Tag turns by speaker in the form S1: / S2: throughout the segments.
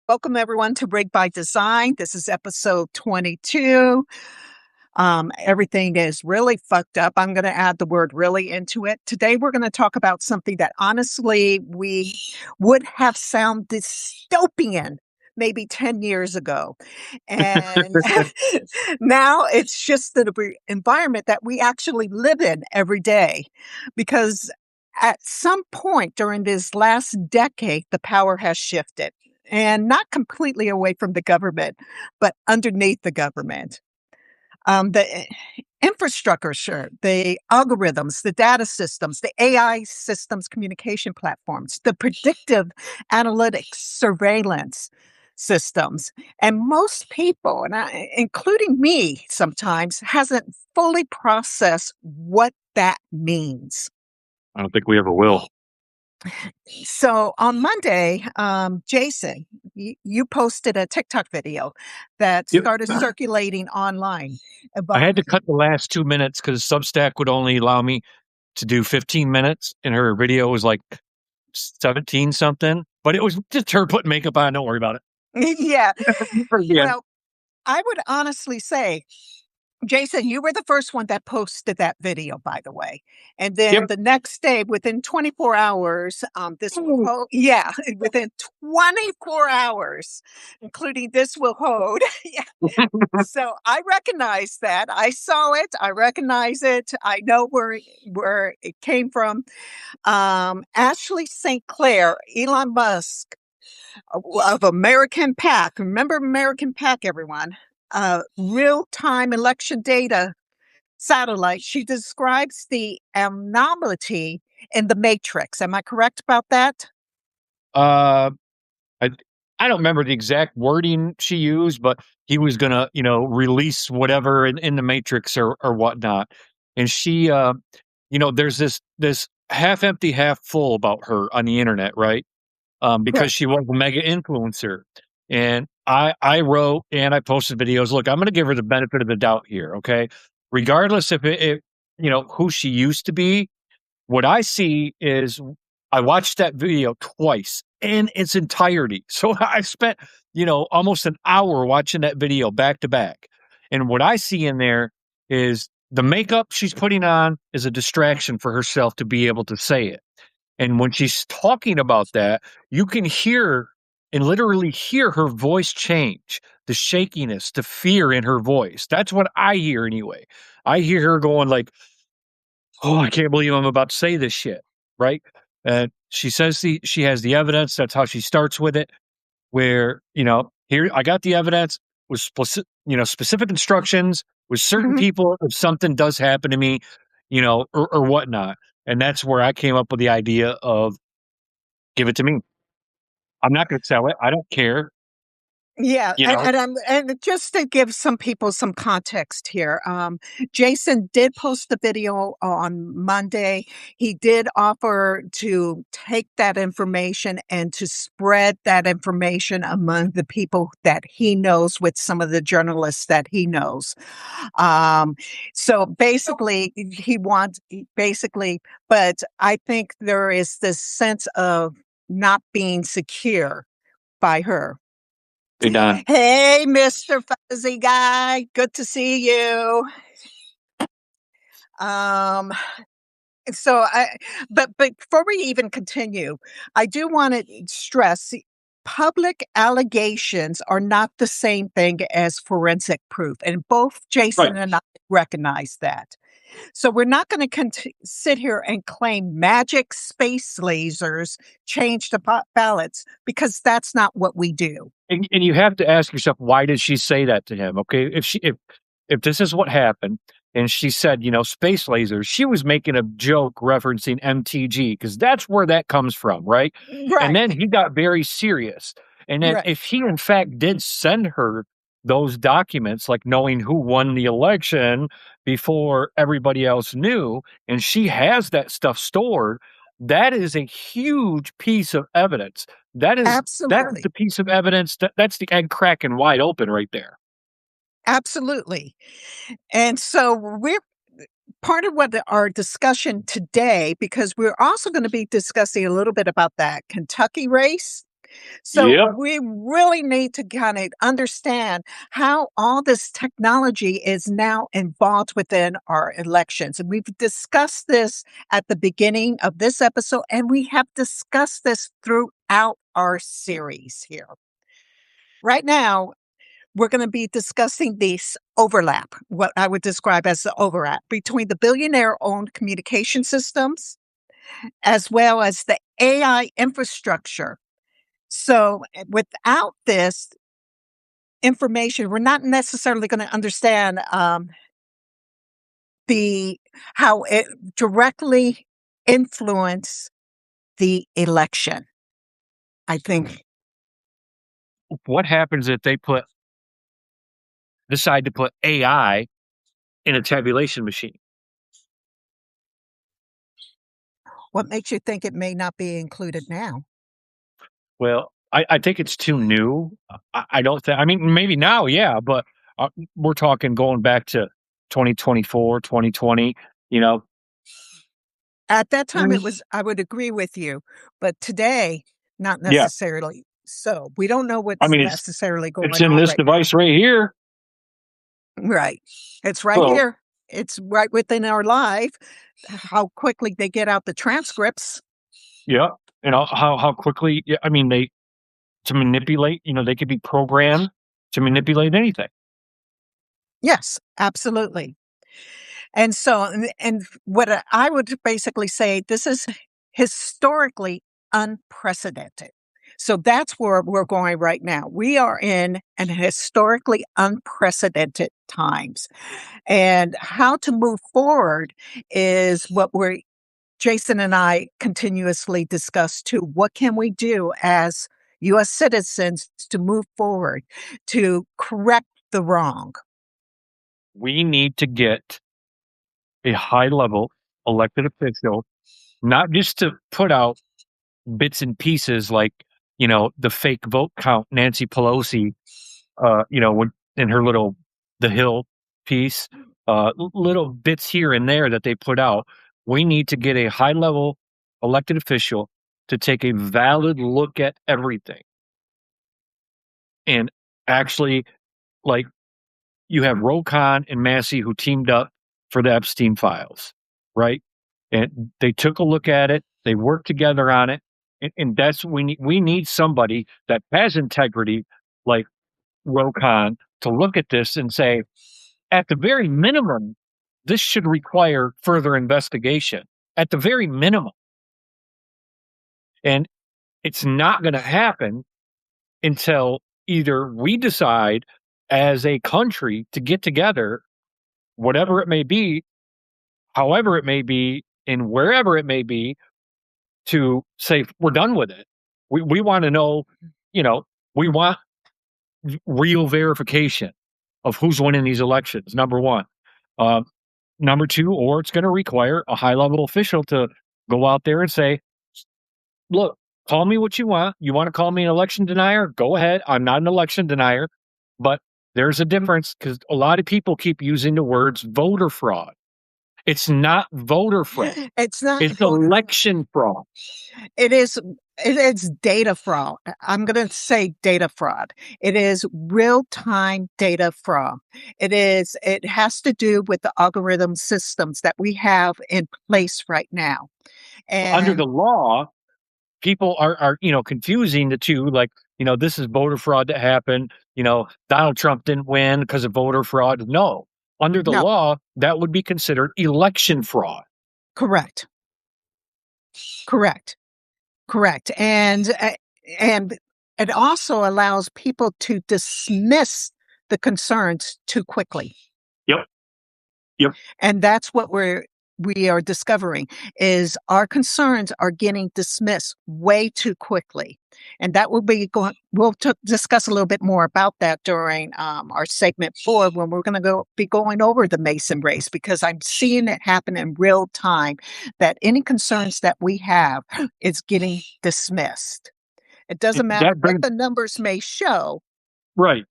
S1: Welcome, everyone, to Rig by Design. This is episode 22. Everything is really fucked up. I'm going to add the word really into it. Today, we're going to talk about something that honestly we would have sound dystopian maybe 10 years ago. And now it's just the environment that we actually live in every day. Because at some point during this last decade, the power has shifted. And not completely away from the government, but underneath the government. The infrastructure, the algorithms, the data systems, the AI systems, communication platforms, the predictive analytics, surveillance systems. And most people, including me sometimes, hasn't fully processed what that means.
S2: I don't think we ever will.
S1: So on Monday, Jason, you posted a TikTok video that
S2: Yep.
S1: started circulating online
S2: I
S1: about.
S2: had to cut the last 2 minutes because Substack would only allow me to do 15 minutes, and her video was like 17 something. But it was just her putting makeup on. Don't worry about it.
S1: Yeah.
S2: Yeah.
S1: Well, I would honestly say, Jason, you were the first one that posted that video, by the way. And then
S2: Yep.
S1: the next day, within 24 hours, within 24 hours, including this will hold. Yeah. So I recognize that. I saw it. I recognize it. I know where it came from. Ashley St. Clair, Elon Musk of American PAC. Remember American PAC, everyone? Real-time election data satellite. She describes the anomaly in the matrix. Am I correct about that?
S2: Uh, I I don't remember the exact wording she used, but he was gonna, release whatever in the Matrix or whatnot. And she, there's this half empty, half full about her on the internet, right? Because
S1: Right.
S2: she was a mega influencer. And I wrote and I posted videos. Look, I'm going to give her the benefit of the doubt here, okay? Regardless if who she used to be, what I see is I watched that video twice in its entirety. So I spent, almost an hour watching that video back to back. And what I see in there is the makeup she's putting on is a distraction for herself to be able to say it. And when she's talking about that, you can hear and literally hear her voice change, the shakiness, the fear in her voice. That's what I hear anyway. I hear her going like, "Oh, I can't believe I'm about to say this shit." Right? And she says she has the evidence. That's how she starts with it. Where here I got the evidence with specific instructions with certain
S1: Mhm.
S2: people if something does happen to me, or whatnot. And that's where I came up with the idea of give it to me. I'm not going to sell it. I don't care.
S1: Yeah,
S2: You
S1: and
S2: know,
S1: just to give some people some context here, Jason did post the video on Monday. He did offer to take that information and to spread that information among the people that he knows with some of the journalists that he knows. Um, so basically, but I think there is this sense of not being secure by her.
S2: hey Don.
S1: Hey, Mr. Fuzzy Guy. Good to see you. Um, so but before we even continue, I do want to stress public allegations are not the same thing as forensic proof. And both
S2: Right.
S1: Jason and I recognize that. So we're not going to sit here and claim magic space lasers change the ballots because that's not what we do.
S2: And you have to ask yourself, why did she say that to him? Okay, if this is what happened, and she said, space lasers, she was making a joke referencing MTG because that's where that comes from, right? And
S1: Right,
S2: then he got very serious. And then
S1: right.
S2: if he in fact did send her those documents, like knowing who won the election before everybody else knew, and she has that stuff stored, that is a huge piece of evidence. That is
S1: Absolutely.
S2: the piece of evidence that's the egg cracking wide open right there.
S1: Absolutely. And so we're part of what our discussion today, because we're also going to be discussing a little bit about that Kentucky race. So
S2: Yep.
S1: we really need to kind of understand how all this technology is now involved within our elections. And we've discussed this at the beginning of this episode, and we have discussed this throughout our series here. Right now, we're going to be discussing this overlap, what I would describe as the overlap between the billionaire owned communication systems as well as the AI infrastructure. So, without this information, we're not necessarily going to understand the how it directly influence the election. I think
S2: What happens if they decide to put AI in a tabulation machine?
S1: what makes you think it may not be included now?
S2: Well, I think it's too new. I don't think. I mean, maybe now, yeah, but we're talking going back to 2024, 2020. You know,
S1: At that time, it
S2: Mm.
S1: was, I would agree with you, but today, not
S2: Yeah.
S1: necessarily so. We don't know
S2: I
S1: what's
S2: mean,
S1: necessarily
S2: it's
S1: going
S2: in
S1: on
S2: this
S1: right now.
S2: device right here.
S1: Right. It's right
S2: So
S1: here. It's right within our life. How quickly they get out the transcripts.
S2: yeah, how quickly. Yeah, I mean, they to manipulate. They could be programmed to manipulate anything.
S1: Yes, absolutely. And so, and what I would basically say, this is historically unprecedented. So that's where we're going right now. We are in an historically unprecedented times. And how to move forward is what Jason and I continuously discuss too. What can we do as US citizens to move forward to correct the wrong?
S2: We need to get a high level elected official, not just to put out bits and pieces like, the fake vote count Nancy Pelosi, when in her little The Hill piece, little bits here and there that they put out. We need to get a high level elected official to take a valid look at everything and actually, like, you have Rokon and Massey who teamed up for the Epstein files, right? And they took a look at it, they worked together on it, and that's what we need. We need somebody that has integrity, like Rokon, to look at this and say, at the very minimum, this should require further investigation. At the very minimum, and it's not going to happen until either we decide as a country to get together, whatever it may be, however it may be, and wherever it may be, to say we're done with it. We want to know, you know, we want real verification of who's winning these elections. Number one, um, number two, or it's going to require a high level official to go out there and say, "Look, call me what you want. You want to call me an election denier? Go ahead. I'm not an election denier, but there's a difference because a lot of people keep using the words voter fraud. It's not voter fraud.
S1: It's not
S2: It's
S1: voter fraud.
S2: election fraud.
S1: It is it's data fraud. I'm going to say data fraud. It is real-time data fraud. It has to do with the algorithm systems that we have in place right now.
S2: Under
S1: And
S2: the law, people are confusing the two. Like, this is voter fraud that happened. Donald Trump didn't win because of voter fraud. No, under the
S1: no,
S2: law, that would be considered election fraud.
S1: correct. Correct. Correct. And it also allows people to dismiss the concerns too quickly.
S2: Yep. Yep.
S1: And that's what we are discovering is our concerns are getting dismissed way too quickly. And that will be going, discuss a little bit more about that during our segment 4 when we're going to be going over the Mason race, because I'm seeing it happen in real time that any concerns that we have is getting dismissed. It doesn't matter
S2: That
S1: what
S2: brings
S1: the numbers may show.
S2: right.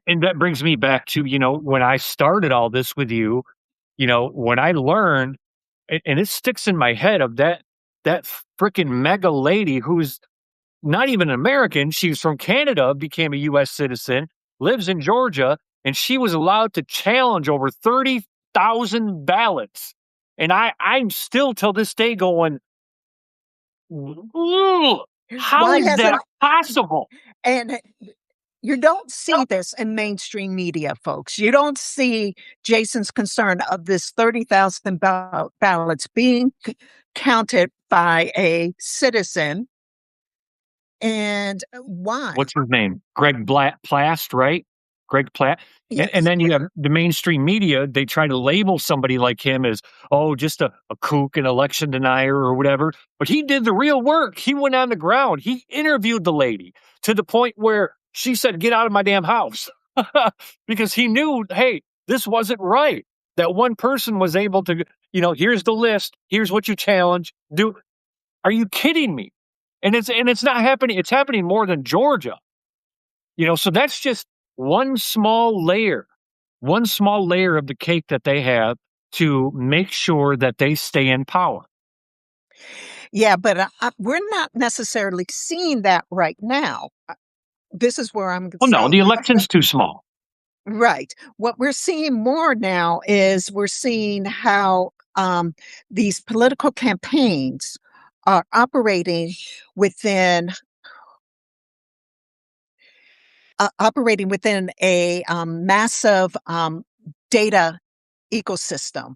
S2: And that brings me back to, when I started all this with you, when I learned, and it sticks in my head of that freaking mega lady who's not even an American. She's from Canada, became a U.S. citizen, lives in Georgia, and she was allowed to challenge over 30,000 ballots. And I'm still till this day going, "Ugh, how
S1: Why
S2: is that
S1: hasn't
S2: possible?"
S1: and you don't see this in mainstream media, folks. You don't see Jason's concern of this 30,000 ballots being counted by a citizen. And why?
S2: What's his name? Greg Plast, right? Greg Platt. And
S1: Yes.
S2: then you have the mainstream media, they try to label somebody like him as, oh, just a kook, an election denier or whatever. But he did the real work. He went on the ground. He interviewed the lady to the point where she said, get out of my damn house. Because he knew, hey, this wasn't right. That one person was able to, here's the list. Here's what you challenge. Are you kidding me? And it's not happening. It's happening more than Georgia. So that's just one small layer of the cake that they have to make sure that they stay in power.
S1: Yeah, but we're not necessarily seeing that right now. This is where I'm
S2: Well, no,
S1: saying,
S2: the election's too small.
S1: right. What we're seeing more now is we're seeing how these political campaigns are operating within a massive data ecosystem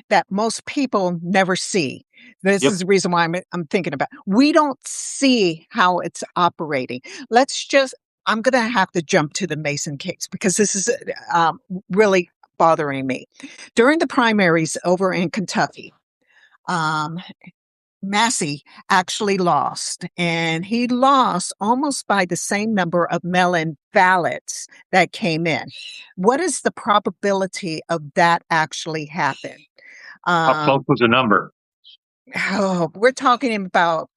S1: that most people never see. This
S2: Yep.
S1: is the reason why I'm thinking about. We don't see how it's operating. I'm going to have to jump to the Mason case because this is really bothering me. During the primaries over in Kentucky, um, Massey actually lost, and he lost almost by the same number of mail-in ballots that came in. What is the probability of that actually happen?
S2: How close was the number?
S1: We're talking about,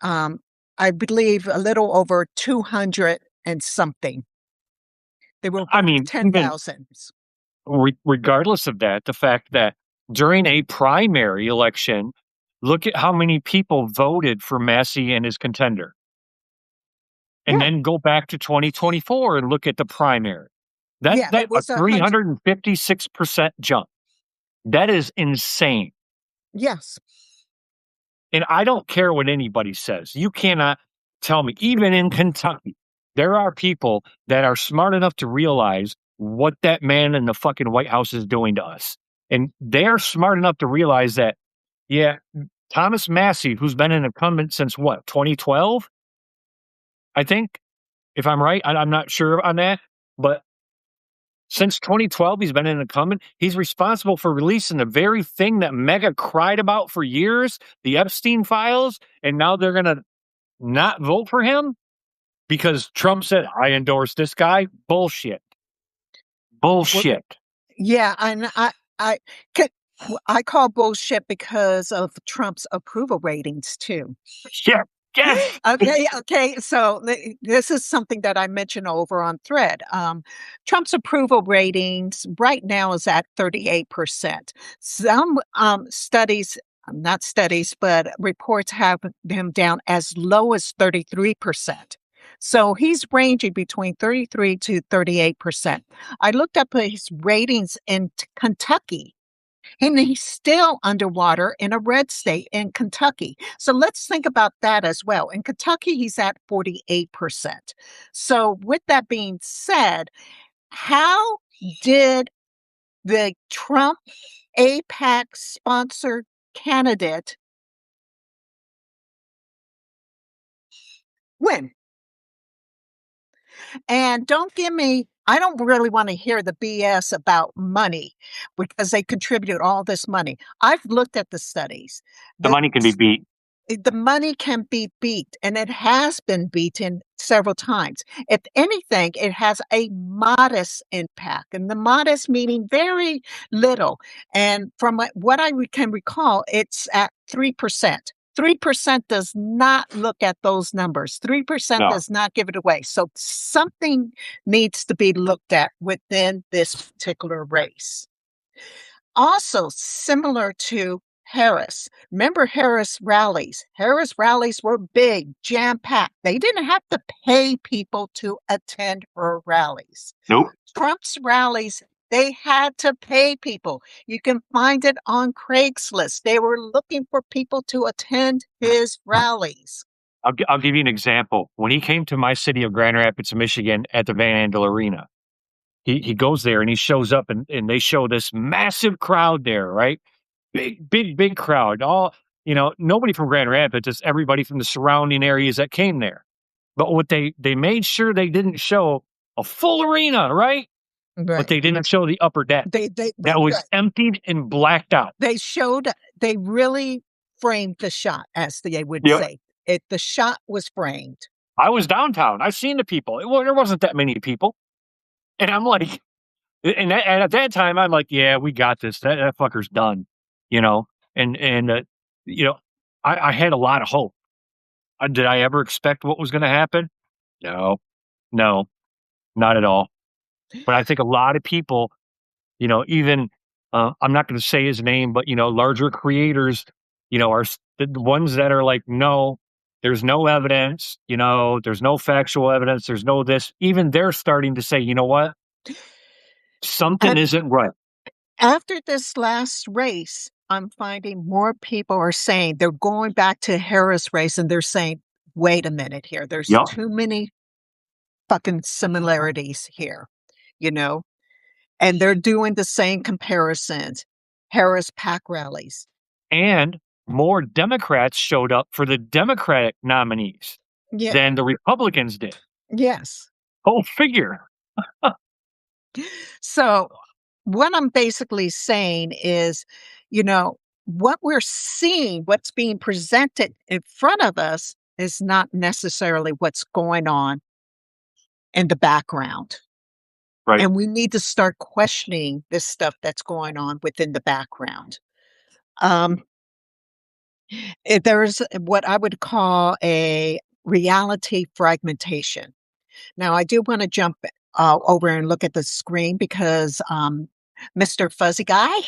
S1: I believe, a little over 200 and something. They were
S2: I mean, even
S1: 10,000.
S2: regardless of that, the fact that during a primary election, look at how many people voted for Massey and his contender. And
S1: Yeah,
S2: then go back to 2024 and look at the primary. That
S1: yeah,
S2: that
S1: it
S2: a
S1: was 100.
S2: 356% jump. That is insane.
S1: Yes.
S2: And I don't care what anybody says. You cannot tell me, even in Kentucky, there are people that are smart enough to realize what that man in the fucking White House is doing to us. And they're smart enough to realize that, yeah, Thomas Massey, who's been an incumbent since what, 2012? I think, if I'm right. I'm not sure on that. But since 2012, he's been an incumbent. He's responsible for releasing the very thing that Mega cried about for years, the Epstein files, and now they're going to not vote for him because Trump said, I endorse this guy. Bullshit.
S1: Well,
S2: Bullshit.
S1: yeah, and I, ca- I call bullshit because of Trump's approval ratings too.
S2: Shit. Yes.
S1: Okay. So this is something that I mentioned over on Thread. Trump's approval ratings right now is at 38%. Some not studies, but reports have him down as low as 33%. So he's ranging between 33 to 38%. I looked up his ratings in Kentucky, and he's still underwater in a red state in Kentucky. So let's think about that as well. In Kentucky, he's at 48%. So, with that being said, how did the Trump APAC sponsored candidate win? And I don't really want to hear the BS about money because they contribute all this money. I've looked at the studies.
S2: The
S1: The,
S2: money can be beat.
S1: the money can be beat, and it has been beaten several times. If anything, it has a modest impact, and the modest meaning very little. And from what I can recall, it's at 3%. 3% does not look at those numbers. 3%
S2: No.
S1: does not give it away. So something needs to be looked at within this particular race. Also, similar to Harris. Remember Harris rallies? Harris rallies were big, jam packed. They didn't have to pay people to attend her rallies.
S2: Nope.
S1: Trump's rallies, they had to pay people. You can find it on Craigslist. They were looking for people to attend his rallies.
S2: I'll give you an example. When he came to my city of Grand Rapids, Michigan, at the Van Andel Arena, he goes there and he shows up and they show this massive crowd there, right? Big crowd. All, nobody from Grand Rapids, just everybody from the surrounding areas that came there. But what they made sure they didn't show a full arena, right? But
S1: Right.
S2: they didn't show the upper deck. That was emptied and blacked out.
S1: They really framed the shot, as they would
S2: Yep.
S1: say. The shot was framed.
S2: I was downtown. I've seen the people. There wasn't that many people. And I'm like, and at that time, I'm like, yeah, we got this. That fucker's done, you know? And you know, I had a lot of hope. Did I ever expect what was going to happen? No, not at all. But I think a lot of people, even, I'm not going to say his name, but, larger creators, are the ones that are like, no, there's no evidence, there's no factual evidence, there's no this. Even they're starting to say, you know what? Something isn't right.
S1: After this last race, I'm finding more people are saying they're going back to Harris race and they're saying, wait a minute here. There's
S2: Yep.
S1: too many fucking similarities here, and they're doing the same comparisons. Harris PAC rallies.
S2: And more Democrats showed up for the Democratic nominees than the Republicans did.
S1: Yes.
S2: Go figure.
S1: So what I'm basically saying is, what we're seeing, what's being presented in front of us is not necessarily what's going on in the background.
S2: Right.
S1: And we need to start questioning this stuff that's going on within the background. There's what I would call a reality fragmentation. Now, I do want to jump over and look at the screen because Mr. Fuzzy Guy,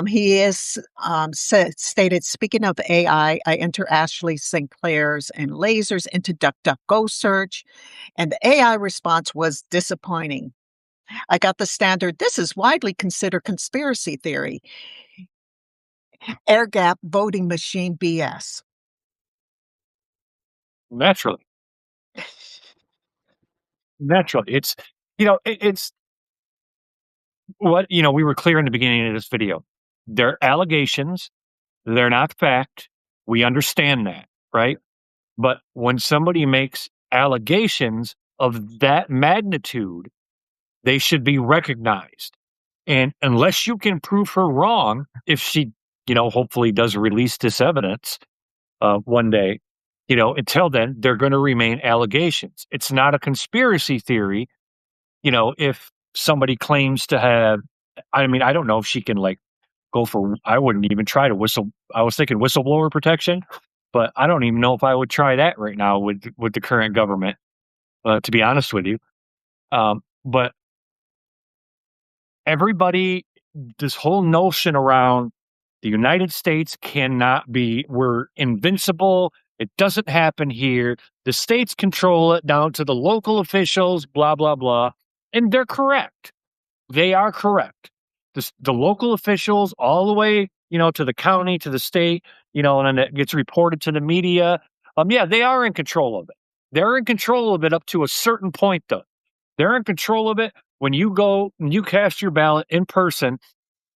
S1: he is stated, speaking of AI, I enter Ashley Sinclair's and lasers into DuckDuckGo search, and the AI response was disappointing. I got the standard, this is widely considered conspiracy theory. Air gap voting machine BS.
S2: Naturally. It's, it's what, we were clear in the beginning of this video. They're allegations. They're not fact. We understand that, right? But when somebody makes allegations of that magnitude, they should be recognized. And unless you can prove her wrong, if she, hopefully does release this evidence one day, until then, they're going to remain allegations. It's not a conspiracy theory. If somebody claims to have, I mean, I don't know if she can go for, I wouldn't even try to I was thinking whistleblower protection, but I don't even know if I would try that right now with the current government, to be honest with you. But everybody, this whole notion around the United States we're invincible. It doesn't happen here. The states control it down to the local officials, blah, blah, blah. And they're correct. They are correct. The local officials all the way, to the county, to the state, and then it gets reported to the media. Yeah, they are in control of it. They're in control of it up to a certain point, though. They're in control of it when you go and you cast your ballot in person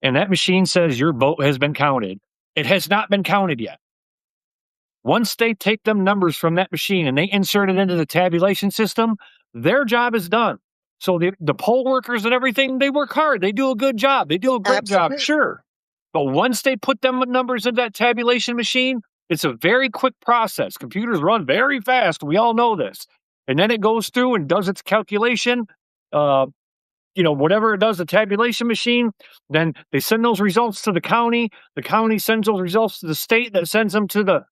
S2: and that machine says your vote has been counted. It has not been counted yet. Once they take them numbers from that machine and they insert it into the tabulation system, their job is done. So the poll workers and everything, they work hard. They do a good job. They do a great job, sure. But once they put them numbers in that tabulation machine, it's a very quick process. Computers run very fast. We all know this. And then it goes through and does its calculation. Whatever it does, the tabulation machine, then they send those results to the county. The county sends those results to the state that sends them to the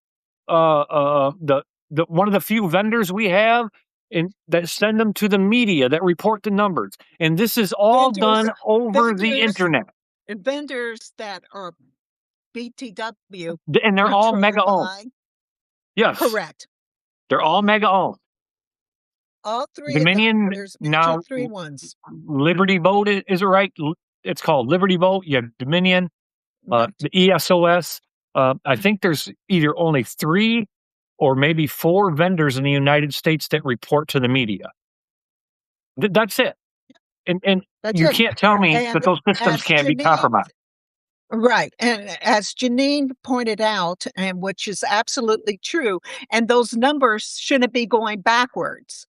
S2: one of the few vendors we have and that send them to the media that report the numbers. And this is all done over the internet.
S1: And vendors that are BTW
S2: And they're all mega
S1: controlled
S2: owned.
S1: by,
S2: Yes,
S1: correct.
S2: they're all mega owned.
S1: All three of them.
S2: Dominion
S1: There's major
S2: now,
S1: three ones.
S2: Liberty Boat is it right? It's called Liberty Boat. You have Dominion,
S1: Right.
S2: the ESOS. I think there's either only 3 or maybe 4 vendors in the United States that report to the media. That's it. And
S1: That's
S2: you
S1: it.
S2: can't tell me that
S1: And
S2: those systems
S1: as
S2: can't be
S1: Janine,
S2: compromised.
S1: right. And as Janine pointed out, and which is absolutely true, and those numbers shouldn't be going backwards.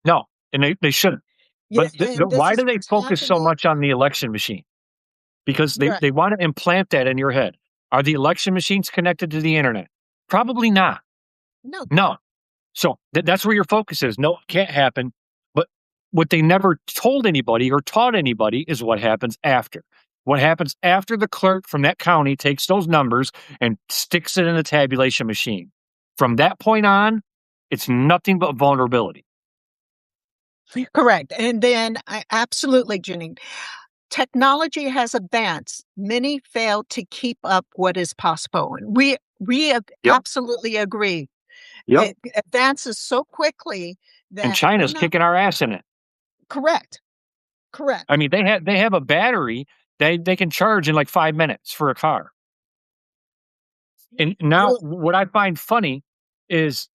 S2: No, and they shouldn't.
S1: Yeah.
S2: But
S1: And this
S2: why
S1: is
S2: do they
S1: what's
S2: focus so
S1: happening.
S2: much on the election machine? Because
S1: Right.
S2: they want to implant that in your head. Are the election machines connected to the internet? Probably not.
S1: No.
S2: No. So that's where your focus is. No, it can't happen. But what they never told anybody or taught anybody is what happens after. What happens after the clerk from that county takes those numbers and sticks it in a tabulation machine. From that point on, it's nothing but vulnerability.
S1: Correct. And then absolutely, Janine. Technology has advanced. Many fail to keep up what is possible. We
S2: Yep.
S1: absolutely agree.
S2: Yep.
S1: It advances so quickly
S2: And
S1: that we're
S2: China's
S1: not
S2: kicking our ass in it.
S1: correct.
S2: I
S1: Correct.
S2: mean, they have a battery they can charge in like 5 minutes for a car. And now
S1: Well,
S2: what I find funny is,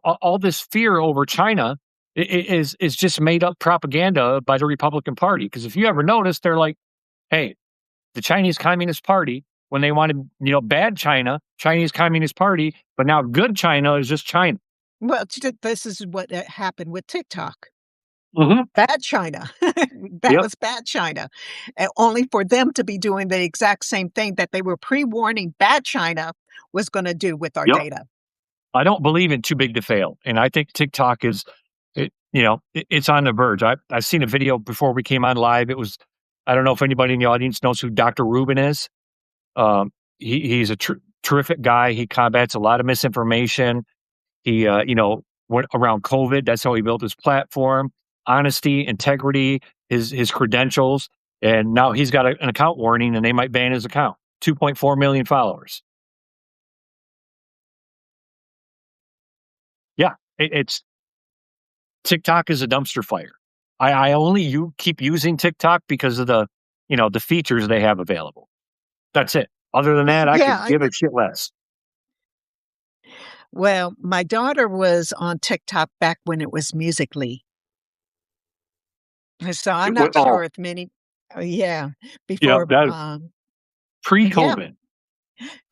S2: all this fear over China is just made up propaganda by the Republican Party. Because if you ever notice, they're like, hey, the Chinese Communist Party, when they wanted, bad China, Chinese Communist Party, but now good China is just China.
S1: well, this is what happened with TikTok.
S2: Hmm.
S1: Bad China. That
S2: Yep.
S1: was bad China. Only for them to be doing the exact same thing that they were pre-warning bad China was going to do with our
S2: Yep.
S1: data.
S2: I don't believe in too big to fail, and I think TikTok is, it's on the verge. I've seen a video before we came on live. It was, I don't know if anybody in the audience knows who Dr. Rubin is. He's a terrific guy. He combats a lot of misinformation. He, went around COVID. That's how he built his platform. Honesty, integrity, his credentials, and now he's got an account warning, and they might ban his account. 2.4 million followers. Yeah, it's TikTok is a dumpster fire. I only keep using TikTok because of the features they have available. That's it. Other than that, I
S1: Yeah,
S2: could give a shit less.
S1: well, my daughter was on TikTok back when it was Musical.ly. So I'm not
S2: Oh,
S1: sure if many yeah,
S2: yeah,
S1: before,
S2: that
S1: yeah,
S2: pre-COVID,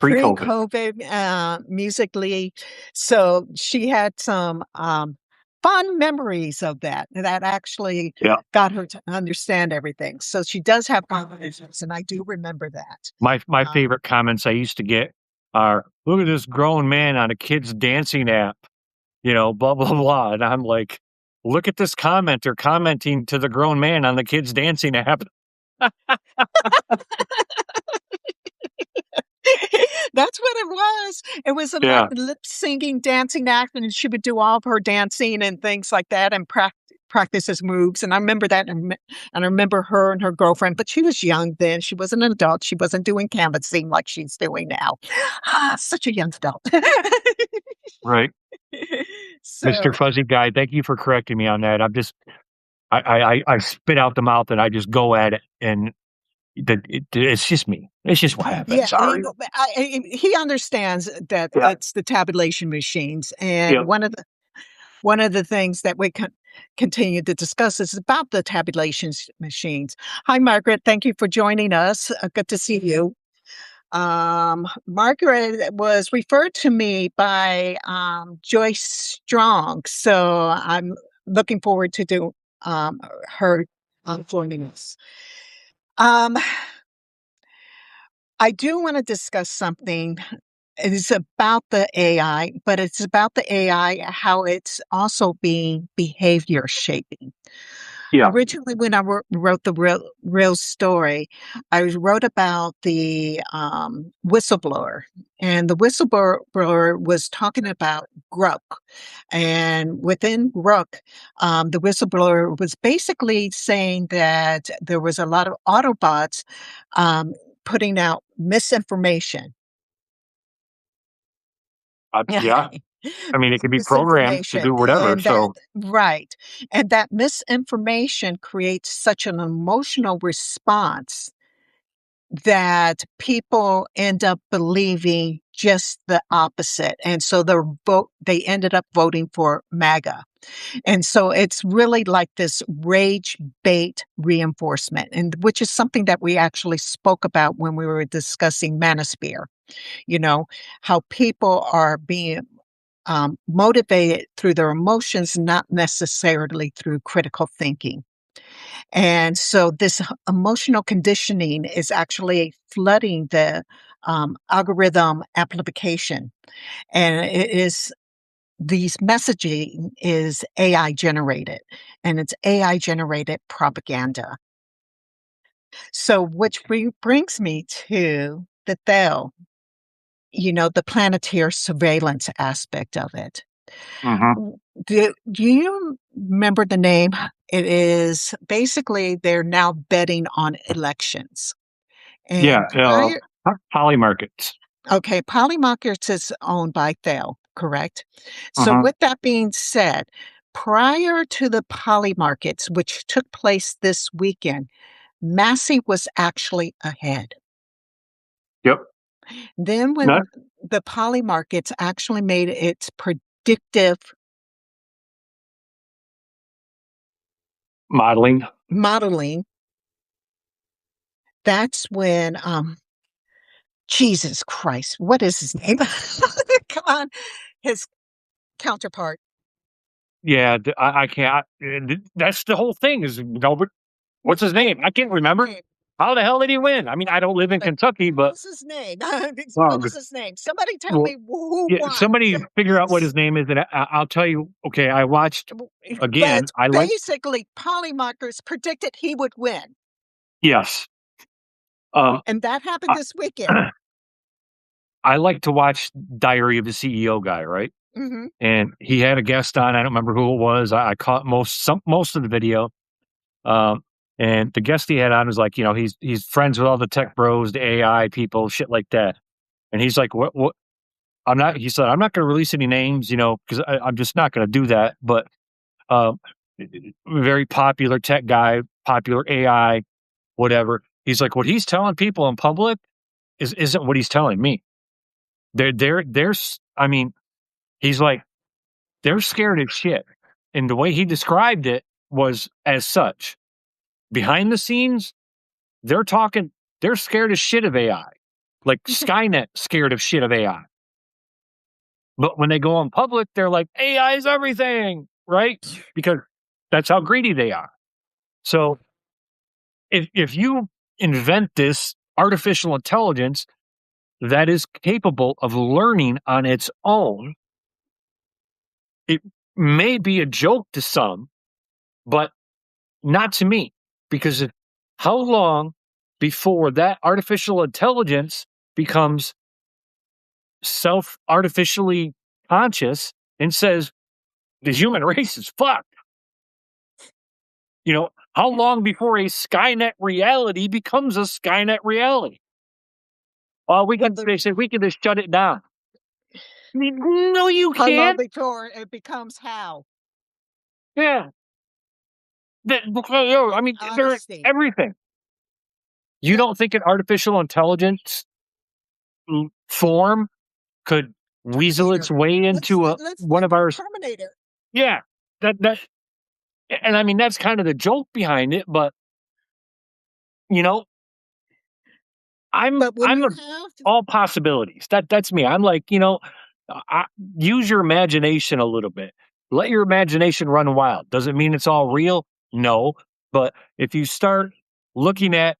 S2: pre-COVID.
S1: pre-COVID, Musical.ly. So she had some, fond memories of that, that actually
S2: Yeah,
S1: got her to understand everything. So she does have fond memories, and I do remember that.
S2: my
S1: Um,
S2: favorite comments I used to get are, "Look at this grown man on a kid's dancing app," blah blah blah, and I'm like, "Look at this commenter commenting to the grown man on the kid's dancing app."
S1: That's what it was. It was a
S2: Yeah,
S1: lip singing, dancing act, and she would do all of her dancing and things like that and practice his moves. And I remember that. And I remember her and her girlfriend, but she was young then. She wasn't an adult. She wasn't doing canvassing like she's doing now. Ah, such a young adult.
S2: right. Mr.
S1: So,
S2: Fuzzy Guy, thank you for correcting me on that. I'm just I spit out the mouth and I just go at it, and it's just me. It's just what
S1: yeah,
S2: happens. Sorry.
S1: he understands that
S2: Yeah.
S1: it's the tabulation machines. And
S2: Yeah.
S1: one of the things that we continue to discuss is about the tabulation machines. Hi, Margaret. Thank you for joining us. Good to see you. Margaret was referred to me by Joyce Strong, so I'm looking forward to do her joining us. Um, I do want to discuss something. It is about the AI, but it's about the AI, how it's also being behavior shaping.
S2: Yeah.
S1: Originally, when I wrote the real story, I wrote about the whistleblower, and the whistleblower was talking about Grok, and within Grok, the whistleblower was basically saying that there was a lot of Autobots um, putting out misinformation.
S2: Yeah. I mean, it could be programmed to do
S1: Misinformation,
S2: whatever.
S1: and that
S2: So,
S1: right, and that misinformation creates such an emotional response that people end up believing just the opposite, and so they ended up voting for MAGA. And so it's really like this rage bait reinforcement, and which is something that we actually spoke about when we were discussing manosphere, you know, how people are being motivated through their emotions, not necessarily through critical thinking. And so this emotional conditioning is actually flooding the algorithm amplification. And it is these messaging is AI generated, and it's AI generated propaganda. So, which brings me to the THEL, the planetary surveillance aspect of it.
S2: mhm.
S1: W- do you remember the name? It is basically they're now betting on elections.
S2: Yeah,
S1: And prior,
S2: poly markets.
S1: okay, Polymarkets is owned by THEL, correct? So,
S2: Mhm.
S1: with that being said, prior to the Polymarkets, which took place this weekend, Massey was actually ahead.
S2: Yep.
S1: Then,
S2: Not
S1: when the Polymarkets actually made its predictive
S2: modeling.
S1: modeling, that's when, Jesus Christ, what is his name? Come on, his counterpart.
S2: Yeah, I can't. That's the whole thing. Is nobody. What's his name? I can't remember.
S1: Okay,
S2: How the hell did he win? I mean, I don't live in
S1: but
S2: Kentucky,
S1: what
S2: but
S1: is his name?
S2: well,
S1: What is his name? Somebody tell
S2: well,
S1: me who
S2: yeah,
S1: won.
S2: somebody figure out what his name is, and I'll tell you. Okay, I watched again.
S1: But
S2: I like
S1: basically, Polymarkers predicted he would win,
S2: yes. Um,
S1: and that happened
S2: I,
S1: this weekend.
S2: I like to watch Diary of the CEO guy, right?
S1: Mhm.
S2: And he had a guest on. I don't remember who it was. I caught most of the video. Um, and the guest he had on was like, he's friends with all the tech bros, the AI people, shit like that. And he's like, what? I'm not. He said, I'm not going to release any names, because I'm just not going to do that. But uh, very popular tech guy, popular AI, whatever. He's like, what he's telling people in public isn't what he's telling me. I mean, he's like, they're scared as shit. And the way he described it was as such. Behind the scenes, they're talking, they're scared as shit of AI. Like Skynet scared of shit of AI. But when they go in public, they're like, AI is everything, right? Because that's how greedy they are. So if you invent this artificial intelligence that is capable of learning on its own, it may be a joke to some, but not to me. Because how long before that artificial intelligence becomes self artificially conscious and says, the human race is fucked? How long before a Skynet reality becomes a Skynet reality? Well,
S1: But the
S2: they said we can just shut it down. I mean, no, you
S1: how long
S2: can't.
S1: before it becomes how?
S2: Yeah. I mean, they're
S1: Honesty.
S2: everything. You
S1: Yeah.
S2: don't think an artificial intelligence form could weasel its
S1: Terminator.
S2: way into
S1: Let's
S2: one
S1: think
S2: of
S1: of
S2: our,
S1: Terminator.
S2: yeah, that, and I mean, that's kind of the joke behind it, but you know,
S1: But when
S2: I'm
S1: you
S2: a
S1: have
S2: all possibilities. That's me. I'm like, I, use your imagination a little bit. Let your imagination run wild. Doesn't mean it's all real. No, but if you start looking at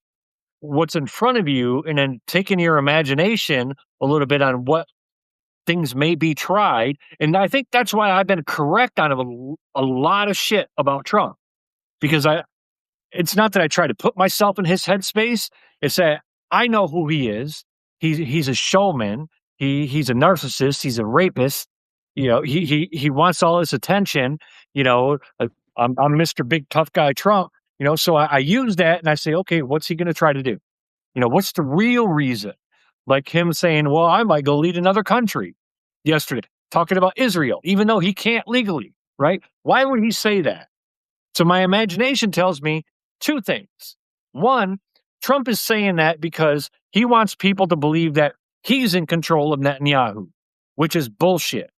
S2: what's in front of you and then taking your imagination a little bit on what things may be tried, and I think that's why I've been correct on a lot of shit about Trump, because it's not that I try to put myself in his headspace. It's that I know who he is. He's a showman. He's a narcissist. He's a rapist. He wants all this attention. I'm Mr. Big Tough Guy Trump. So I use that and I say, okay, what's he going to try to do? What's the real reason? Like him saying, well, I might go lead another country yesterday, talking about Israel, even though he can't legally, right? Why would he say that? So my imagination tells me two things. One, Trump is saying that because he wants people to believe that he's in control of Netanyahu, which is bullshit.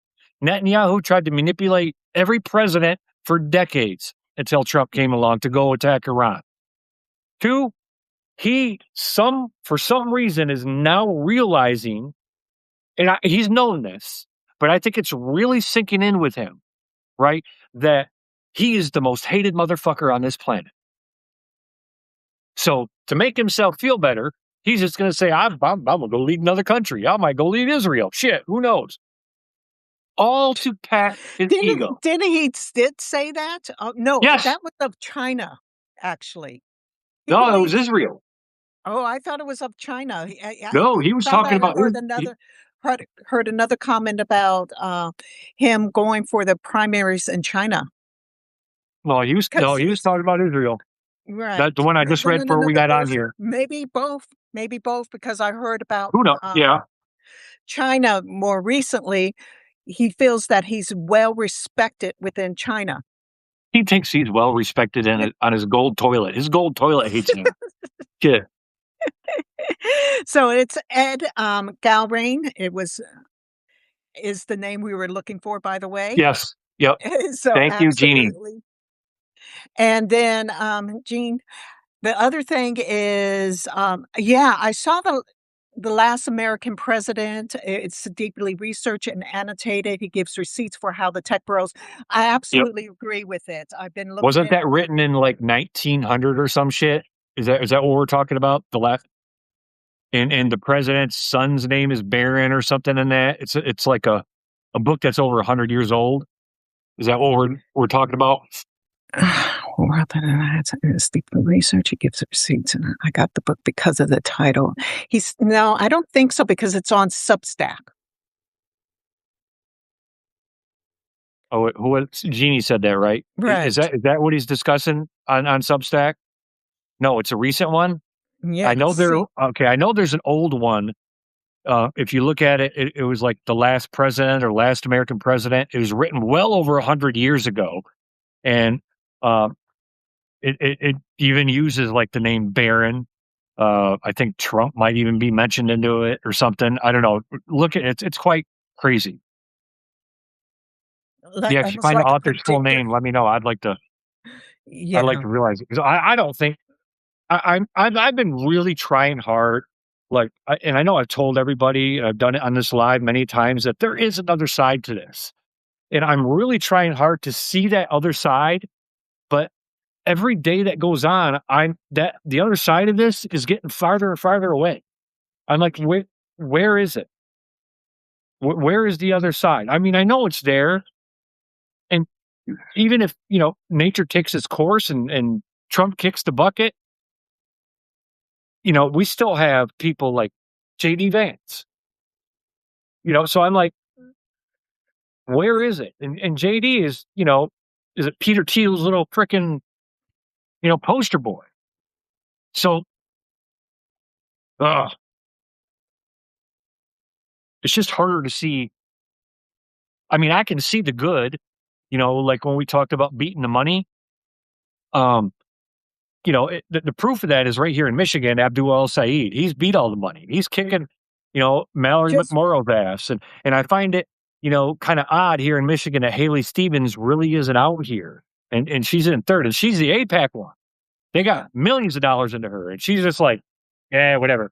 S2: Netanyahu tried to manipulate every president for decades until Trump came along to go attack Iran. Two, for some reason, is now realizing, and he's known this, but I think it's really sinking in with him, right? That he is the most hated motherfucker on this planet. So to make himself feel better, he's just going to say, I'm going to go lead another country. I might go lead Israel. Shit, who knows? All to pat his ego.
S1: Didn't he did say that? No,
S2: Yes.
S1: that was of China, actually.
S2: No, it was Israel.
S1: Oh, I thought it was of China.
S2: No, he was talking about
S1: heard another comment about him going for the primaries in China.
S2: No, he was talking about Israel.
S1: Right.
S2: That's the one I just read before we got on here.
S1: Maybe both, because I heard about
S2: Who knows? Yeah.
S1: China more recently. He feels that he's well respected within China.
S2: He thinks he's well respected on his gold toilet. His gold toilet hates him. Yeah.
S1: So it's Ed Galrain. Is the name we were looking for, by the way.
S2: Yes. Yep.
S1: So
S2: thank you, Jeannie.
S1: And then Jean, the other thing is, I saw the last American president. It's deeply researched and annotated. He gives receipts for how the tech bros. I absolutely agree with it. I've been looking.
S2: Wasn't that written in like 1900 or some shit? Is that what we're talking about? The last, and the president's son's name is Barron or something in that. It's like a book that's over 100 years old. Is that what we're talking about?
S1: Rather than that, it's deeply research. He gives receipts, and I got the book because of the title. No, I don't think so, because it's on Substack.
S2: Oh, Jeannie said that, right?
S1: Right.
S2: Is that what he's discussing on Substack? No, it's a recent one.
S1: Yeah,
S2: I know I know there's an old one. If you look at it, it was like the last president or last American president. It was written well over 100 years ago, and it even uses like the name Barron. I think Trump might even be mentioned into it or something. I don't know. Look at it; it's quite crazy. Yeah, if you find the author's full name, let me know. I'd like to. Yeah. I'd like to realize it, because I don't think I've been really trying hard. And I know I've told everybody, I've done it on this live many times, that there is another side to this, and I'm really trying hard to see that other side. But every day that goes on, the other side of this is getting farther and farther away. I'm like, where is it? Where is the other side? I mean, I know it's there. And even if, nature takes its course and Trump kicks the bucket, we still have people like J.D. Vance. So I'm like, where is it? And J.D. is, is it Peter Thiel's little frickin', poster boy? So, it's just harder to see. I mean, I can see the good, like when we talked about beating the money. The proof of that is right here in Michigan. Abdul El-Said, he's beat all the money. He's kicking, Mallory McMorrow's ass, and I find it, kind of odd here in Michigan that Haley Stevens really isn't out here, and she's in third, and she's the AIPAC one. They got millions of dollars into her, and she's just like, yeah, whatever,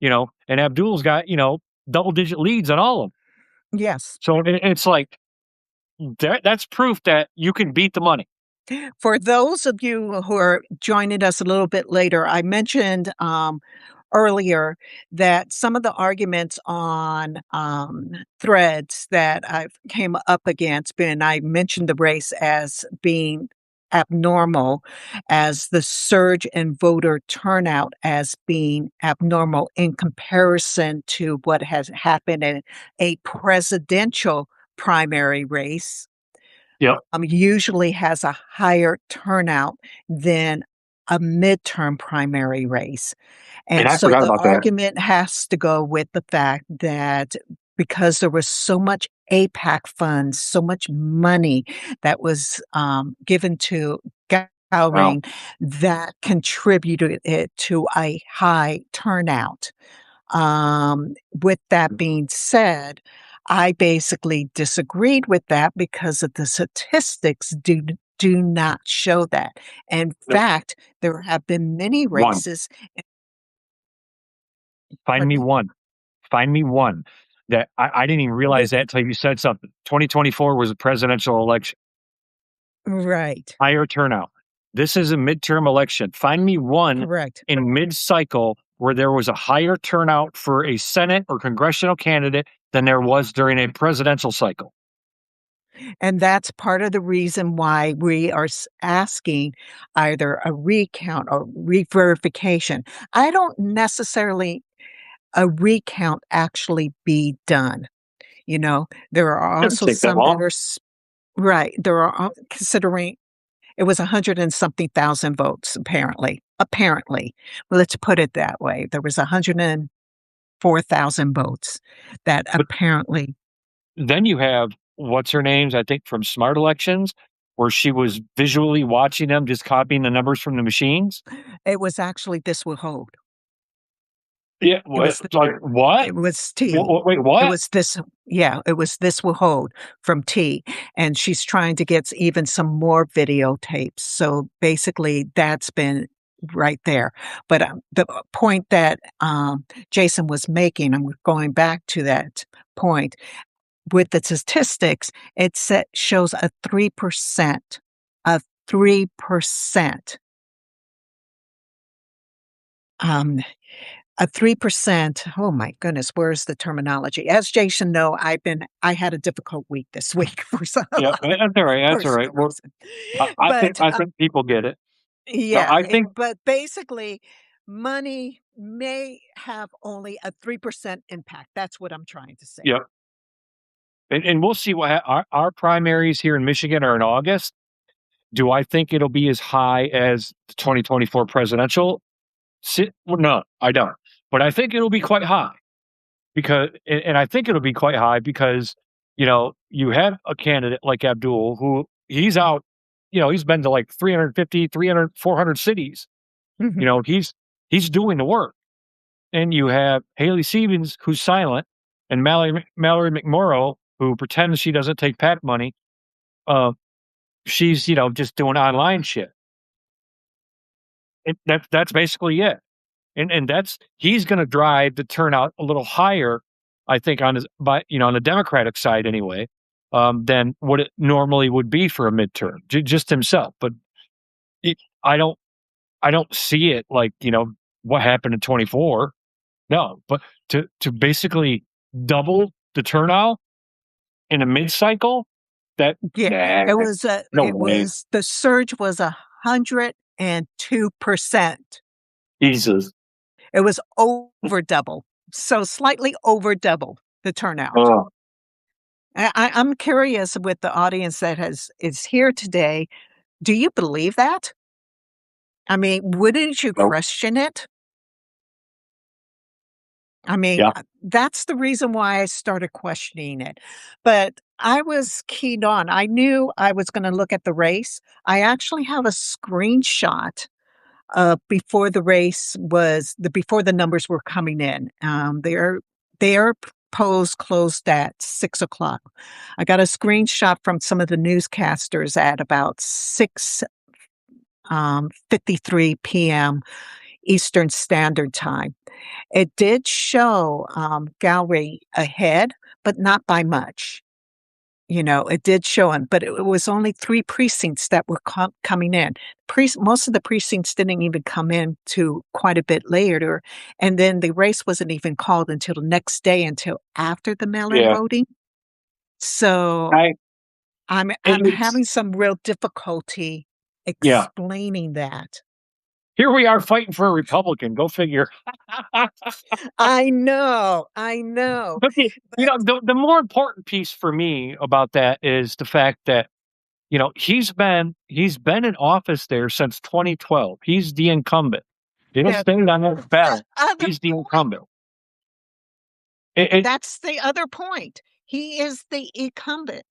S2: And Abdul's got, double-digit leads on all of them.
S1: Yes.
S2: So it's like that's proof that you can beat the money.
S1: For those of you who are joining us a little bit later, I mentioned earlier that some of the arguments on threads that I came up against, and I mentioned the race as being abnormal, as the surge in voter turnout as being abnormal in comparison to what has happened in a presidential primary race.
S2: Yep.
S1: Usually has a higher turnout than a midterm primary race.
S2: And
S1: And
S2: I
S1: so
S2: forgot
S1: the
S2: about that.
S1: argument has to go with the fact that because there was so much APAC funds, so much money that was given to
S2: Wow.
S1: Gowring, that contributed it to a high turnout. With that being said, I basically disagreed with that because of the statistics do not show that. In
S2: Nope.
S1: fact, there have been many
S2: One.
S1: races.
S2: Find
S1: Pardon
S2: me
S1: me?
S2: one. Find me one that I didn't even realize
S1: With
S2: that until you said something. 2024 was a presidential election,
S1: right,
S2: higher turnout. This is a midterm election. Find me one
S1: correct.
S2: in mid-cycle where there was a higher turnout for a Senate or congressional candidate than there was during a presidential cycle.
S1: And that's part of the reason why we are asking either a recount or re-verification. I don't necessarily a recount actually be done. You know, there are
S2: Didn't
S1: also
S2: take that
S1: some that
S2: long.
S1: are right. There are considering it was 100 and something thousand votes, apparently. Apparently, well, let's put it that way. There was 104,000 votes that
S2: But
S1: apparently
S2: then you have what's her name's, I think from Smart Elections, where she was visually watching them, just copying the numbers from the machines.
S1: it was actually this will hold.
S2: Yeah,
S1: It was
S2: like what?
S1: It was T.
S2: Wait,
S1: It
S2: what?
S1: was this yeah, it was This Will Hold from T, and she's trying to get even some more videotapes. So basically, that's been right there. But the point that Jason was making, I'm going back to that point with the statistics. Shows a 3%, um, a 3%. Oh my goodness, where's the terminology? As Jason know, I had a difficult week this week for some
S2: Yeah, that's all right. That's all right.
S1: personal
S2: Well,
S1: reason.
S2: I think
S1: But
S2: I think people get it. No,
S1: yeah,
S2: I think
S1: but basically money may have only a 3% impact. That's what I'm trying to say.
S2: yeah, and we'll see what our primaries here in Michigan are in August. Do I think it'll be as high as the 2024 presidential? Well, no, I don't. But I think it'll be quite high because, and I think it'll be quite high because, you have a candidate like Abdul who he's out, he's been to like 350, 300, 400 cities. You
S1: Mhm.
S2: know, he's doing the work. And you have Haley Stevens, who's silent, and Mallory McMorrow, who pretends she doesn't take PAC money. Uh, she's just doing online shit. That's basically it. And that's he's going to drive the turnout a little higher, I think, on the Democratic side anyway, than what it normally would be for a midterm, just himself. But it, I don't I don't see it like what happened in 24. No, but to basically double the turnout in a mid cycle, that
S1: Yeah,
S2: nah, no
S1: it
S2: way.
S1: was the surge was 102%.
S2: Jesus.
S1: It was over double. So slightly over double the turnout.
S2: Oh,
S1: I'm curious with the audience that is here today. Do you believe that? I mean, wouldn't you
S2: nope.
S1: question it? I mean,
S2: Yeah.
S1: that's the reason why I started questioning it. But I was keyed on. I knew I was going to look at the race. I actually have a screenshot before the race was before the numbers were coming in. Their polls closed at 6 o'clock. I got a screenshot from some of the newscasters at about 6:53 p.m. Eastern Standard Time. It did show Gowrie ahead, but not by much. It did show him, but it was only three precincts that were coming in. Most of the precincts didn't even come in to quite a bit later, and then the race wasn't even called until the next day, until after the mail-in
S2: Yeah.
S1: voting. So
S2: I
S1: I'm
S2: it's
S1: having some real difficulty
S2: yeah.
S1: explaining that.
S2: Here we are fighting for a Republican. Go figure.
S1: I know,
S2: But
S1: but
S2: the more important piece for me about that is the fact that he's been in office there since 2012. He's the incumbent. They don't
S1: Yeah,
S2: stand on that
S1: the
S2: ballot.
S1: other
S2: He's the
S1: point.
S2: incumbent. It
S1: That's the other point. He is the incumbent.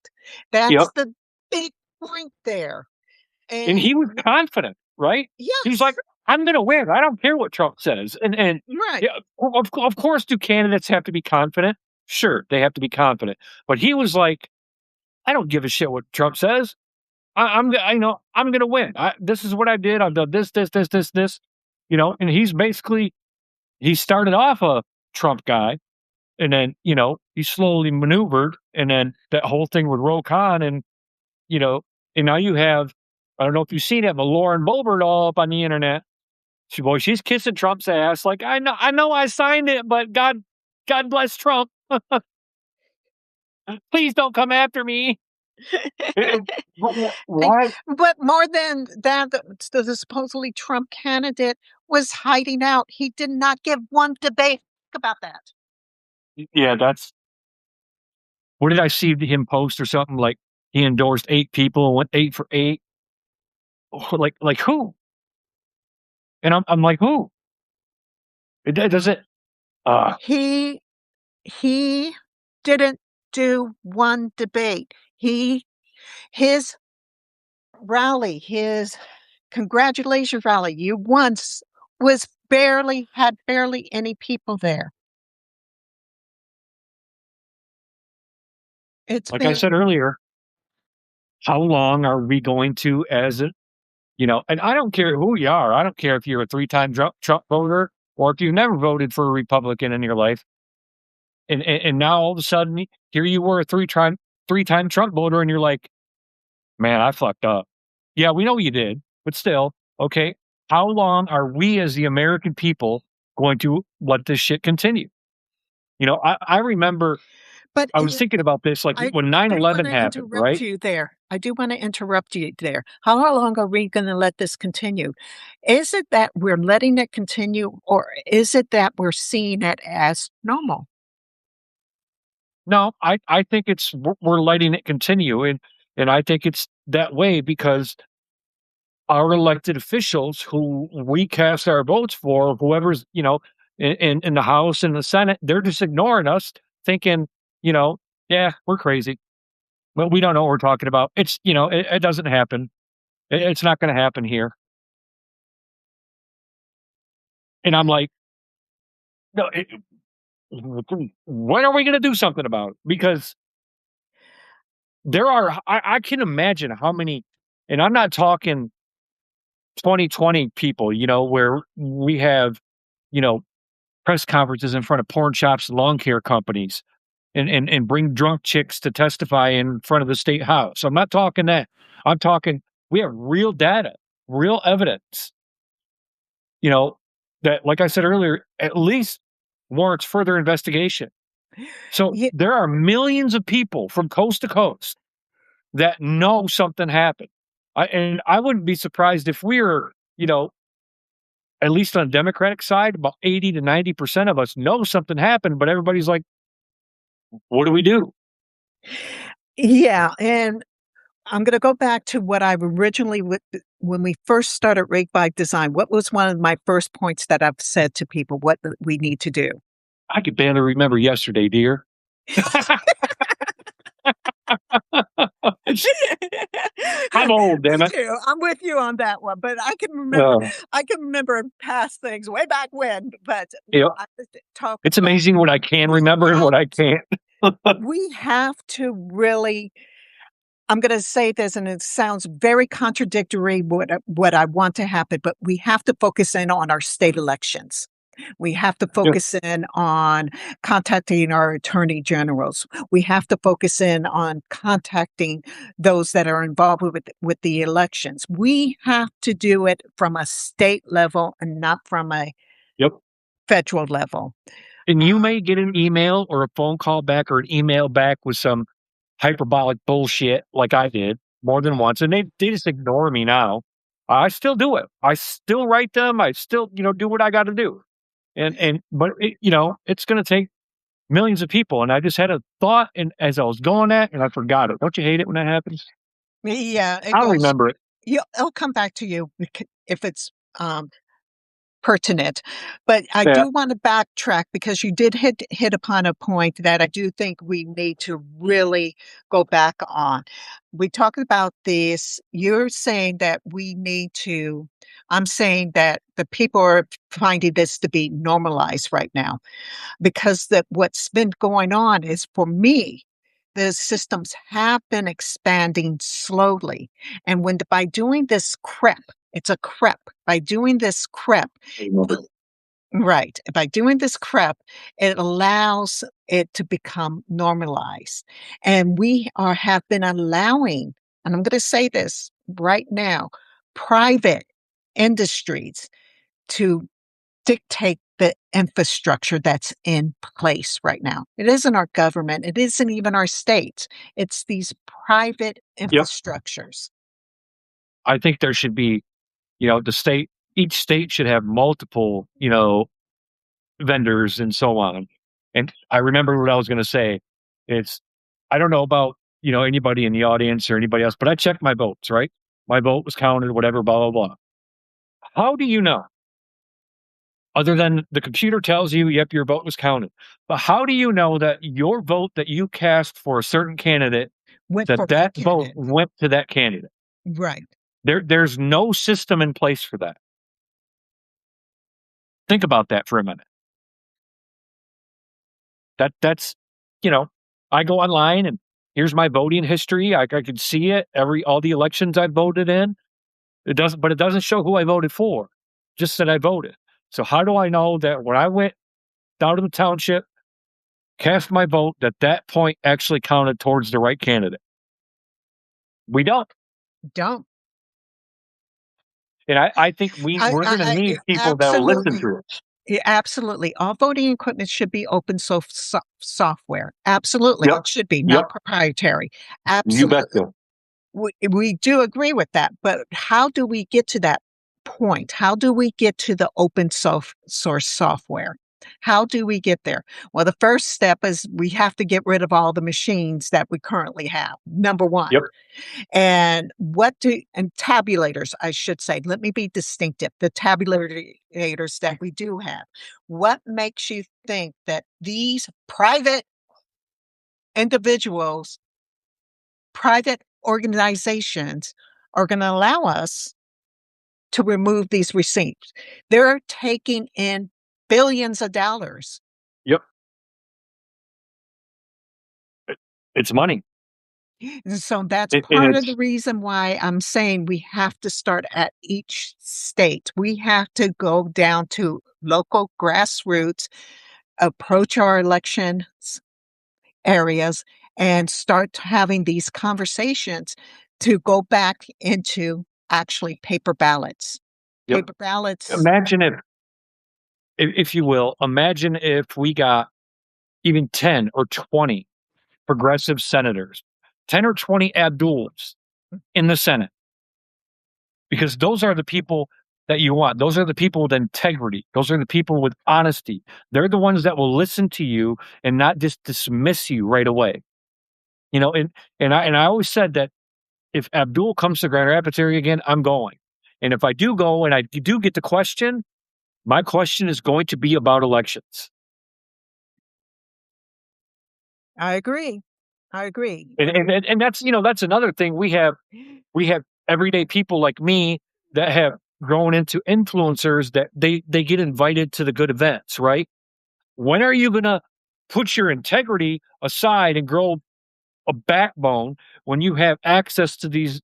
S1: That's
S2: Yep.
S1: the big point there.
S2: And
S1: And
S2: he was confident, right? He's like,
S1: yes,
S2: I'm gonna win. I don't care what Trump says. And
S1: right.
S2: yeah, of course do candidates have to be confident? Sure, they have to be confident. But he was like, I don't give a shit what Trump says. I'm gonna win. This is what I did. I've done this. And he started off a Trump guy, and then he slowly maneuvered, and then that whole thing with Ro Khan, you know, and now you have, I don't know if you've seen it, but Lauren Boebert all up on the internet. She's kissing Trump's ass. Like, I know I signed it, but God bless Trump. Please don't come after me.
S1: And
S2: Why?
S1: but more than that, the supposedly Trump candidate was hiding out. He did not give one debate. Think about that.
S2: Yeah, what did I see him post or something like he endorsed 8 people, went 8 for 8. Like who? And I'm like, who? It doesn't.
S1: He he didn't do one debate. His rally, his congratulations rally, you once was barely any people there. It's
S2: Like I
S1: been
S2: said earlier, how long are we going to, as a, and I don't care who you are. I don't care if you're a 3-time Trump voter or if you've never voted for a Republican in your life. And now all of a sudden, here you were a 3-time Trump voter, and you're like, man, I fucked up. Yeah, we know you did, but still, okay. How long are we as the American people going to let this shit continue? I remember
S1: but
S2: I was thinking about this, like
S1: I
S2: when
S1: do
S2: 9/11
S1: wanna
S2: happened,
S1: interrupt
S2: right?
S1: you there. I do wanna interrupt you there. How long are we gonna let this continue? Is it that we're letting it continue, or is it that we're seeing it as normal?
S2: No, I think we're letting it continue, and I think it's that way because our elected officials who we cast our votes for, whoever's, in the House and the Senate, they're just ignoring us, thinking, you know, yeah, we're crazy. Well, we don't know what we're talking about. It doesn't happen. It's not going to happen here. And I'm like, no, when are we going to do something about it? Because I can imagine how many, and I'm not talking 2020 people, where we have, you know, press conferences in front of porn shops and lawn care companies and bring drunk chicks to testify in front of the state house. I'm not talking that. I'm talking we have real data, real evidence, you know, that, like I said earlier, at least warrants further investigation. So
S1: Ye
S2: there are millions of people from coast to coast that know something happened. And I wouldn't be surprised if we were, at least on the Democratic side, about 80 to 90% of us know something happened, but everybody's like, what do we do?
S1: yeah, and I'm gonna go back to what I originally when we first started Rate by Design, what was one of my first points that I've said to people, what we need to do?
S2: I could barely remember yesterday, dear. I'm old,
S1: Me
S2: damn it.
S1: too. I'm with you on that one, but
S2: Uh,
S1: I can remember past things way back when, but
S2: you know,
S1: I just talk
S2: it's
S1: about
S2: amazing what I can
S1: we
S2: remember and
S1: have
S2: what I can't.
S1: we have to really I'm gonna say this, and it sounds very contradictory what I want to happen, but we have to focus in on our state elections. We have to
S2: Yeah.
S1: focus in on contacting our attorney generals. We have to focus in on contacting those that are involved with the elections. We have to do it from a state level and not from a
S2: Yep.
S1: federal level.
S2: And you may get an email or a phone call back or an email back with some hyperbolic bullshit like I did more than once, and they just ignore me now. I still do it. I still write them. I still, do what I got to do. But it's going to take millions of people. And I just had a thought, and as I was going at, and I forgot it. Don't you hate it when that happens?
S1: Yeah, it
S2: I'll
S1: will.
S2: remember it.
S1: It'll come back to you if it's um, pertinent. But I
S2: Yeah.
S1: do want to backtrack because you did hit upon a point that I do think we need to really go back on. We talked about this. You're saying that we need to. I'm saying that the people are finding this to be normalized right now because that what's been going on is for me, the systems have been expanding slowly. And when by doing this crep, it's a crep. By doing this crep, right, by doing this crep, it allows it to become normalized. And we are have been allowing, and I'm going to say this right now, private industries to dictate the infrastructure that's in place right now. It isn't our government, it isn't even our states, it's these private
S2: Yep.
S1: infrastructures.
S2: I think there should be, each state should have multiple, vendors and so on. And I remember what I was going to say. It's, I don't know about, anybody in the audience or anybody else, but I checked my votes, right? My vote was counted, whatever, blah, blah, blah. How do you know? Other than the computer tells you, yep, your vote was counted. But how do you know that your vote that you cast for a certain candidate,
S1: Went for
S2: that
S1: that
S2: vote
S1: candidate.
S2: went to that candidate?
S1: Right.
S2: There's no system in place for that. Think about that for a minute. That's you know, I go online and here's my voting history. I can see it all the elections I voted in. But it doesn't show who I voted for. Just that I voted. So how do I know that when I went down to the township, cast my vote, that point actually counted towards the right candidate? We don't.
S1: Don't.
S2: And I think we're going to need people that will listen
S1: Absolutely.
S2: to it.
S1: Absolutely. All voting equipment should be open source software. Absolutely.
S2: Yep.
S1: It should be,
S2: Yep.
S1: not proprietary.
S2: You
S1: Absolutely.
S2: betcha.
S1: We do agree with that, but how do we get to that point? How do we get to the open source software? How do we get there? Well, the first step is we have to get rid of all the machines that we currently have. Number one.
S2: Yep.
S1: And tabulators, I should say, let me be distinctive. The tabulators that we do have. What makes you think that these private individuals, private organizations are going to allow us to remove these receipts? They're taking in billions of dollars.
S2: Yep. It's money.
S1: And so that's
S2: And
S1: part of the
S2: it's
S1: reason why I'm saying we have to start at each state. We have to go down to local grassroots, approach our election areas, and start having these conversations to go back into actually paper ballots.
S2: yep.
S1: Paper ballots.
S2: Imagine if you will, imagine if we got even 10 or 20 progressive senators, 10 or 20 Abduls in the Senate, because those are the people that you want. Those are the people with integrity. Those are the people with honesty. They're the ones that will listen to you and not just dismiss you right away. And I always said that if Abdul comes to Grand Rapids area again, I'm going. And if I do go and I do get the question, my question is going to be about elections.
S1: I agree. I agree.
S2: And that's another thing. We have everyday people like me that have grown into influencers that they get invited to the good events, right? When are you gonna put your integrity aside and grow a backbone when you have access to these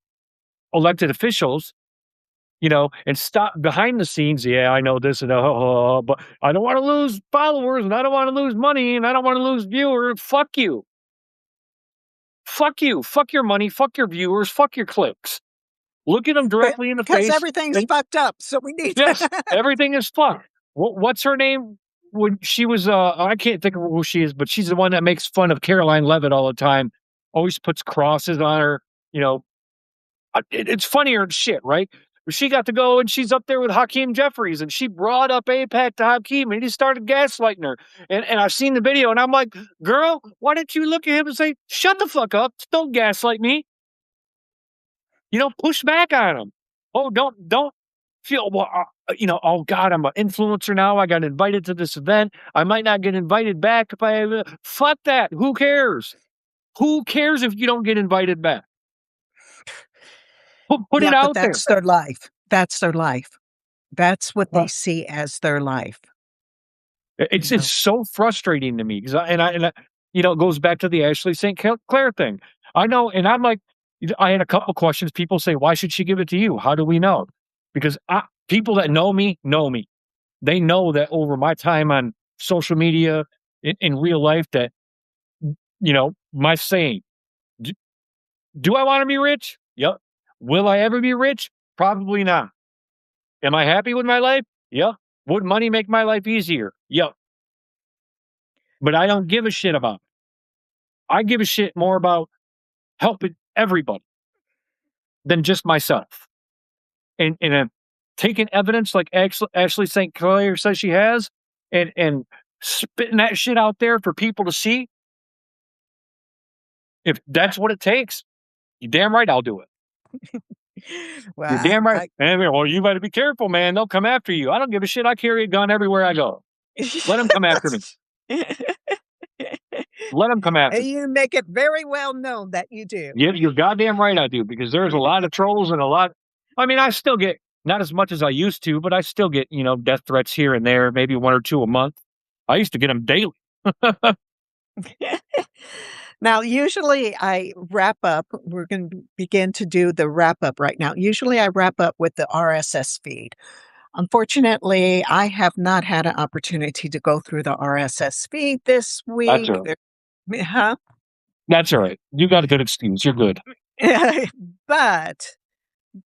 S2: elected officials, and stop behind the scenes? Yeah, I know this, and but I don't want to lose followers, and I don't want to lose money, and I don't want to lose viewers. Fuck you. Fuck you. Fuck your money. Fuck your viewers. Fuck your clicks. Look at them
S1: But
S2: directly in the
S1: because
S2: face.
S1: everything's
S2: And
S1: fucked up, so we need
S2: yes,
S1: to.
S2: everything is fucked. What's her name? When she was, I can't think of who she is, but she's the one that makes fun of Caroline Levitt all the time. Always puts crosses on her. You know, it's funnier than shit, right? But she got to go and she's up there with Hakeem Jeffries, and she brought up APAC to Hakeem, and he started gaslighting her. And I've seen the video, and I'm like, girl, why didn't you look at him and say, shut the fuck up? Don't gaslight me. push back on them. Oh, don't feel, well, oh God, I'm an influencer now. I got invited to this event. I might not get invited back if fuck that. Who cares? Who cares if you don't get invited back? Put
S1: Yeah,
S2: it
S1: but
S2: out there.
S1: that's their life. That's their life. That's what they
S2: Well,
S1: see as their life, you
S2: it's
S1: know?
S2: so frustrating to me because it goes back to the Ashley St. Clair thing. I know, and I'm like, I had a couple questions. People say, "Why should she give it to you?" How do we know? Because people that know me know me. They know that over my time on social media, in real life, that my saying, "Do, do I want to be rich?" Yep. Will I ever be rich? Probably not. Am I happy with my life? Yep. Would money make my life easier? Yep. But I don't give a shit about it. I give a shit more about helping everybody than just myself. And taking evidence like Ashley St. Clair says she has, and spitting that shit out there for people to see. If that's what it takes, you damn right I'll do it.
S1: Well,
S2: You're damn right. And well, you better be careful, man. They'll come after you. I don't give a shit. I carry a gun everywhere I go. Let them come after me. Let them come after me.
S1: You make it very well known that you do.
S2: Yeah, you're goddamn right I do, because there's a lot of trolls and a lot. I mean, I still get, not as much as I used to, but I still get, death threats here and there, maybe one or two a month. I used to get them daily.
S1: Now, usually I wrap up. We're going to begin to do the wrap up right now. Usually I wrap up with the RSS feed. Unfortunately, I have not had an opportunity to go through the RSS feed this
S2: That's
S1: week.
S2: all right.
S1: Huh?
S2: That's all right. You got a good excuse. You're good.
S1: but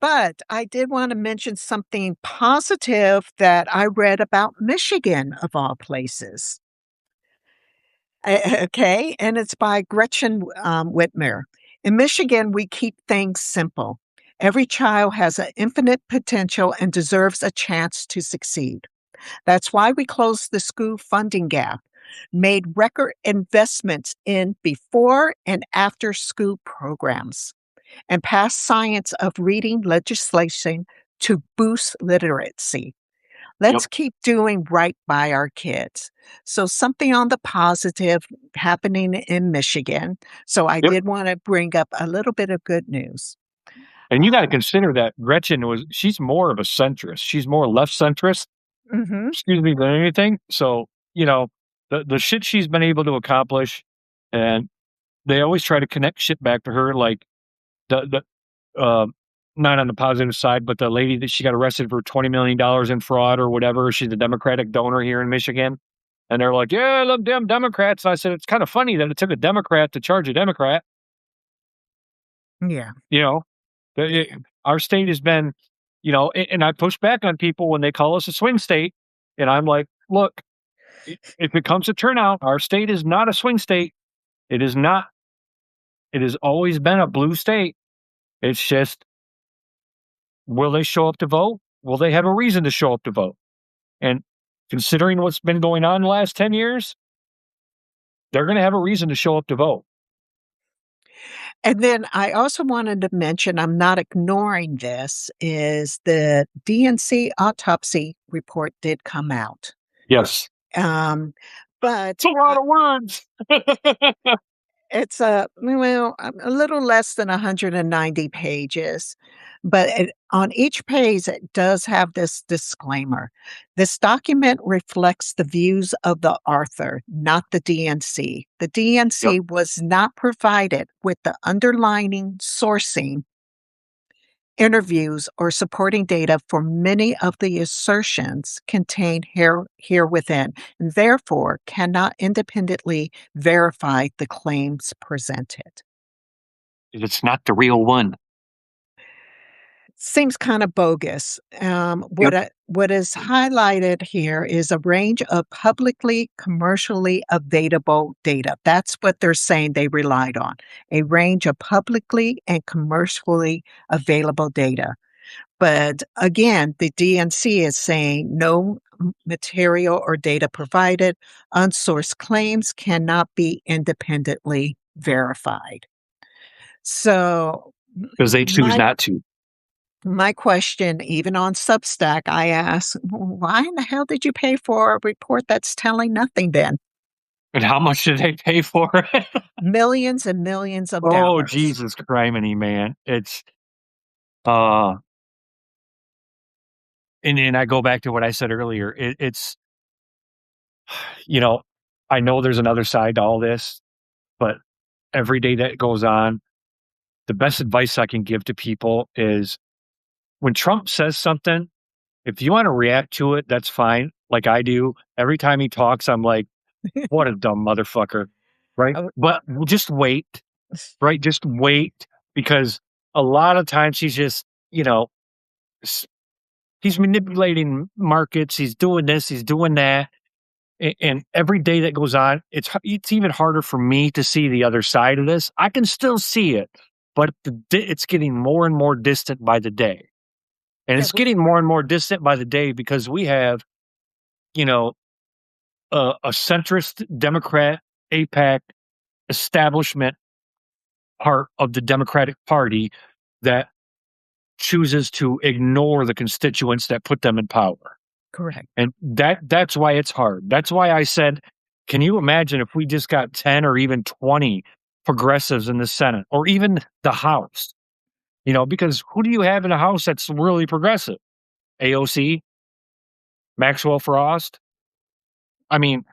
S1: but I did want to mention something positive that I read about Michigan of all places. Okay, and it's by Gretchen Whitmer. In Michigan, we keep things simple. Every child has an infinite potential and deserves a chance to succeed. That's why we closed the school funding gap, made record investments in before and after school programs, and passed science of reading legislation to boost literacy.
S2: Yep.
S1: Let's keep doing right by our kids. So, something on the positive happening in Michigan. So, I
S2: Yep.
S1: did want to bring up a little bit of good news.
S2: And you got to consider that she's more of a centrist. She's more left centrist,
S1: Hmm.
S2: excuse me, than anything. So, the shit she's been able to accomplish, and they always try to connect shit back to her, like the not on the positive side, but the lady that she got arrested for $20 million in fraud or whatever. She's a Democratic donor here in Michigan. And they're like, yeah, I love them Democrats. And I said, it's kind of funny that it took a Democrat to charge a Democrat.
S1: Yeah.
S2: You know, our state has been, and I push back on people when they call us a swing state. And I'm like, look, if it comes to turnout, our state is not a swing state. It is not. It has always been a blue state. It's just, will they show up to vote? Will they have a reason to show up to vote? And considering what's been going on the last 10 years, they're going to have a reason to show up to vote.
S1: And then I also wanted to mention, I'm not ignoring this, is the DNC autopsy report did come out.
S2: Yes.
S1: Um, but
S2: It's a lot of words.
S1: it's a little less than 190 pages, but on each page, it does have this disclaimer. This document reflects the views of the author, not the DNC. The
S2: Yep.
S1: DNC was not provided with the underlying sourcing, interviews, or supporting data for many of the assertions contained here within, and therefore cannot independently verify the claims presented.
S2: It's not the real one.
S1: Seems kind of bogus.
S2: Yep.
S1: What is highlighted here is a range of publicly commercially available data. That's what they're saying they relied on, a range of publicly and commercially available data. But again, the DNC is saying no material or data provided, unsourced claims cannot be independently verified. So
S2: because they choose
S1: My
S2: not to.
S1: my question, even on Substack, I ask, why in the hell did you pay for a report that's telling nothing then?
S2: And how much did they pay for it?
S1: Millions and millions of
S2: Oh,
S1: dollars.
S2: Jesus criminy, man. Uh, and I go back to what I said earlier. It's, you know, I know there's another side to all this, but every day that goes on, the best advice I can give to people is when Trump says something, if you want to react to it, that's fine. Like I do. Every time he talks, I'm like, what a dumb motherfucker. Right.
S1: Oh,
S2: But just wait. Right. Just wait. Because a lot of times he's just, you know, he's manipulating markets. He's doing this. He's doing that. And every day that goes on, it's even harder for me to see the other side of this. I can still see it, but it's getting more and more distant by the day. And
S1: yeah,
S2: it's getting more and more distant by the day because we have, you know, a centrist Democrat APAC establishment part of the Democratic Party that chooses to ignore the constituents that put them in power.
S1: correct.
S2: And that's why it's hard. That's why I said, can you imagine if we just got 10 or even 20 progressives in the Senate or even the House? You know, because who do you have in the House that's really progressive? AOC, Maxwell Frost. I mean,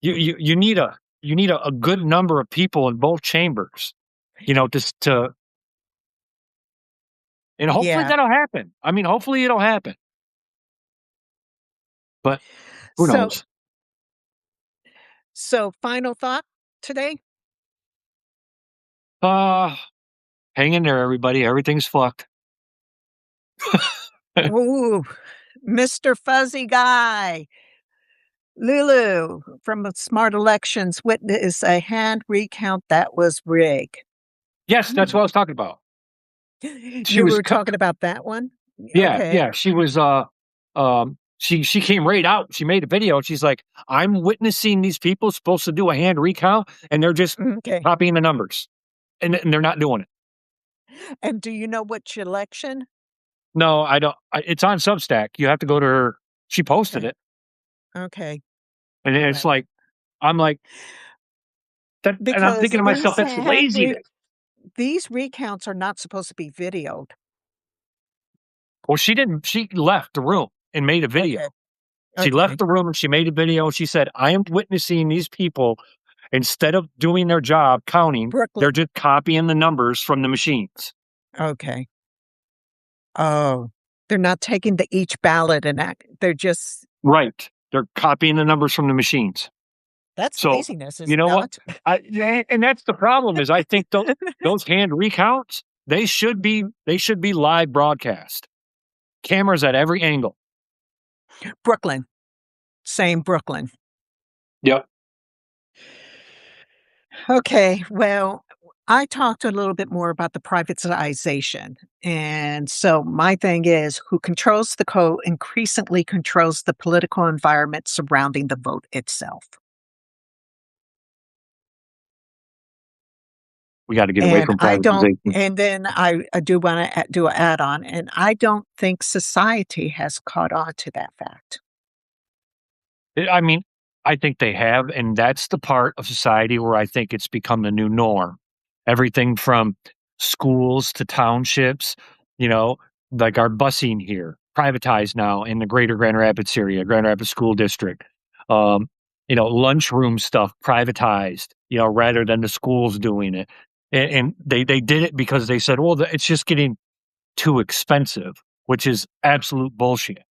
S2: you need a good number of people in both chambers, you know, to and hopefully
S1: Yeah.
S2: that'll happen. I mean, hopefully it'll happen, but who
S1: So
S2: knows?
S1: so final thought today?
S2: Uh, hang in there, everybody. Everything's fucked.
S1: Ooh, Mr. Fuzzy Guy. Lulu from Smart Elections witnessed a hand recount that was rigged.
S2: Yes, that's what I was talking about. She
S1: You
S2: was
S1: were talking about that one?
S2: yeah,
S1: Okay.
S2: yeah, she was, she came right out, she made a video, she's like, "I'm witnessing these people supposed to do a hand recount, and they're just
S1: Okay.
S2: copying the numbers, and they're not doing it."
S1: And do you know which election?
S2: No, I don't it's on Substack, you have to go to her she posted
S1: Okay.
S2: it,
S1: Okay.
S2: and it's
S1: Well,
S2: like I'm like, "That," and I'm
S1: because
S2: thinking to myself,
S1: these
S2: "That's
S1: hand
S2: laziness."
S1: these recounts are not supposed to be videoed.
S2: Well, she left the room and made a video.
S1: Okay.
S2: She left
S1: Okay.
S2: the room and she made a video, she said, "I am witnessing these people, instead of doing their job counting,
S1: Brooklyn.
S2: they're just copying the numbers from the machines."
S1: Okay. Oh, they're not taking the each ballot and act they're just
S2: Right. They're copying the numbers from the machines.
S1: that's
S2: So,
S1: laziness, is
S2: you
S1: it
S2: know what?
S1: not?
S2: And that's the problem is I think those hand recounts, they should be live broadcast. Cameras at every angle.
S1: Brooklyn. Same Brooklyn.
S2: Yep.
S1: Okay, well, I talked a little bit more about the privatization. And so my thing is who controls the code increasingly controls the political environment surrounding the vote itself.
S2: We got to get away
S1: And
S2: from
S1: I don't,
S2: privatization.
S1: and then I do want to do an add on, and I don't think society has caught on to that fact.
S2: I mean, I think they have, and that's the part of society where I think it's become the new norm. Everything from schools to townships, you know, like our busing here, privatized now in the greater Grand Rapids area, Grand Rapids School District. Um, lunchroom stuff privatized, rather than the schools doing it. And they did it because they said, well, it's just getting too expensive, which is absolute bullshit.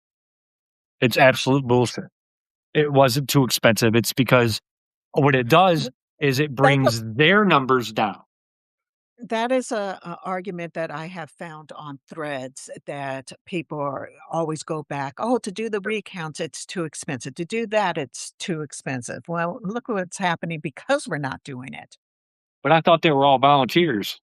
S2: It's absolute bullshit. It wasn't too expensive. It's because what it does is it
S1: That's
S2: brings their numbers down.
S1: That is a argument that I have found on threads that people are always go back, "Oh, to do the recounts, it's too expensive. To do that, it's too expensive." Well, look what's happening because we're not doing it.
S2: But I thought they were all volunteers.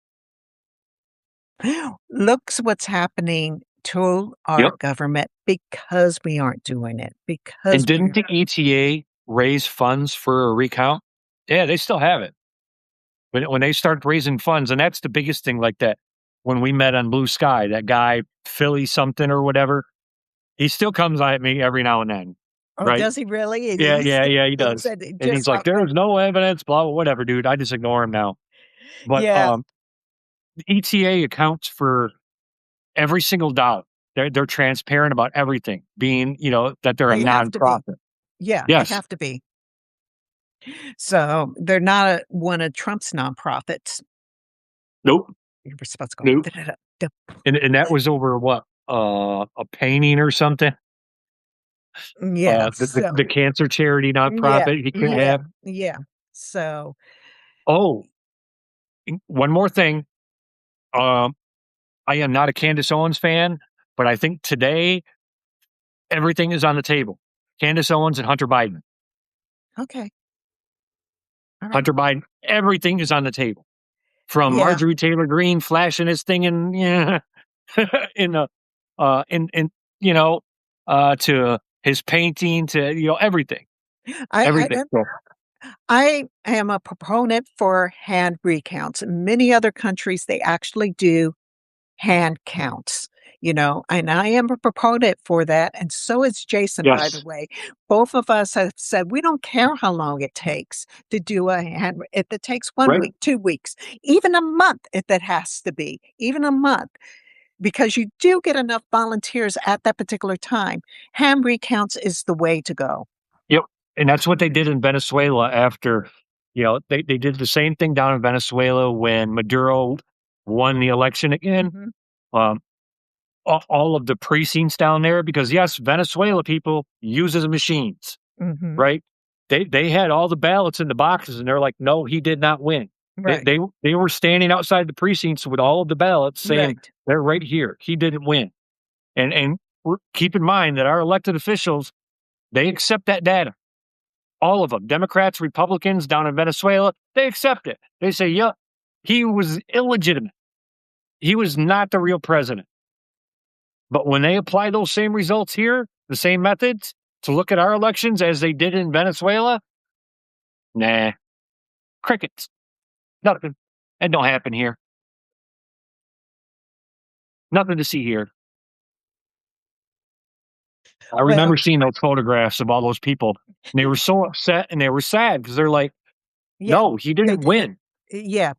S1: Looks what's happening to our
S2: Yep.
S1: government because we aren't doing it,
S2: And
S1: because
S2: didn't
S1: we're
S2: the ETA raise funds for a recount? Yeah, they still have it. When they start raising funds, and that's the biggest thing like that. when we met on Blue Sky, that guy, Philly something or whatever, he still comes at me every now and then.
S1: Oh,
S2: Right.
S1: does he really?
S2: Yeah.
S1: He
S2: Yeah.
S1: still
S2: Yeah. He
S1: thinks
S2: does.
S1: that it
S2: And
S1: just
S2: he's like, there's no evidence, blah, blah, whatever, dude. I just ignore him now. But
S1: yeah,
S2: the ETA accounts for every single dollar. They're transparent about everything, being, that they're a
S1: they have to be.
S2: nonprofit.
S1: Yeah, they
S2: Yes.
S1: have to be. So they're not one of Trump's nonprofits.
S2: Nope.
S1: You were supposed to go.
S2: Nope.
S1: Da-da-da.
S2: And that was over what? A painting or something?
S1: Yeah.
S2: The cancer charity
S1: Yeah,
S2: nonprofit he can't
S1: yeah,
S2: have.
S1: yeah. So
S2: Oh, one more thing. Um, I am not a Candace Owens fan, but I think today everything is on the table. Candace Owens and Hunter Biden.
S1: okay, all right.
S2: Hunter Biden, everything is on the table. From
S1: Yeah,
S2: Marjorie Taylor Greene flashing his thing in in the in to his painting to everything.
S1: I
S2: Everything. So,
S1: I am a proponent for hand recounts. In many other countries, they actually do hand counts, and I am a proponent for that. And so is Jason, by the
S2: yes.
S1: way. Both of us have said we don't care how long it takes to do a hand, if it takes one
S2: Right?
S1: week, 2 weeks, even a month, if it has to be, even a month, because you do get enough volunteers at that particular time. Hand recounts is the way to go.
S2: Yep. And that's what they did in Venezuela after, they did the same thing down in Venezuela when Maduro won the election again.
S1: Hmm.
S2: Um, all of the precincts down there, because yes, Venezuela people uses machines,
S1: Hmm.
S2: right? They had all the ballots in the boxes, and they're like, no, he did not win. They
S1: Right,
S2: they they were standing outside the precincts with all of the ballots saying
S1: right.
S2: they're right here. He didn't win. And keep in mind that our elected officials, they accept that data. All of them, Democrats, Republicans down in Venezuela, they accept it. They say, yeah, he was illegitimate. He was not the real president. But when they apply those same results here, the same methods to look at our elections as they did in Venezuela, nah, crickets, nothing. That don't happen here. Nothing to see here. I
S1: Well,
S2: remember seeing those photographs of all those people, and they were so upset and they were sad because they're like,
S1: yeah,
S2: no, he
S1: they
S2: didn't
S1: did.
S2: win.
S1: Yeah,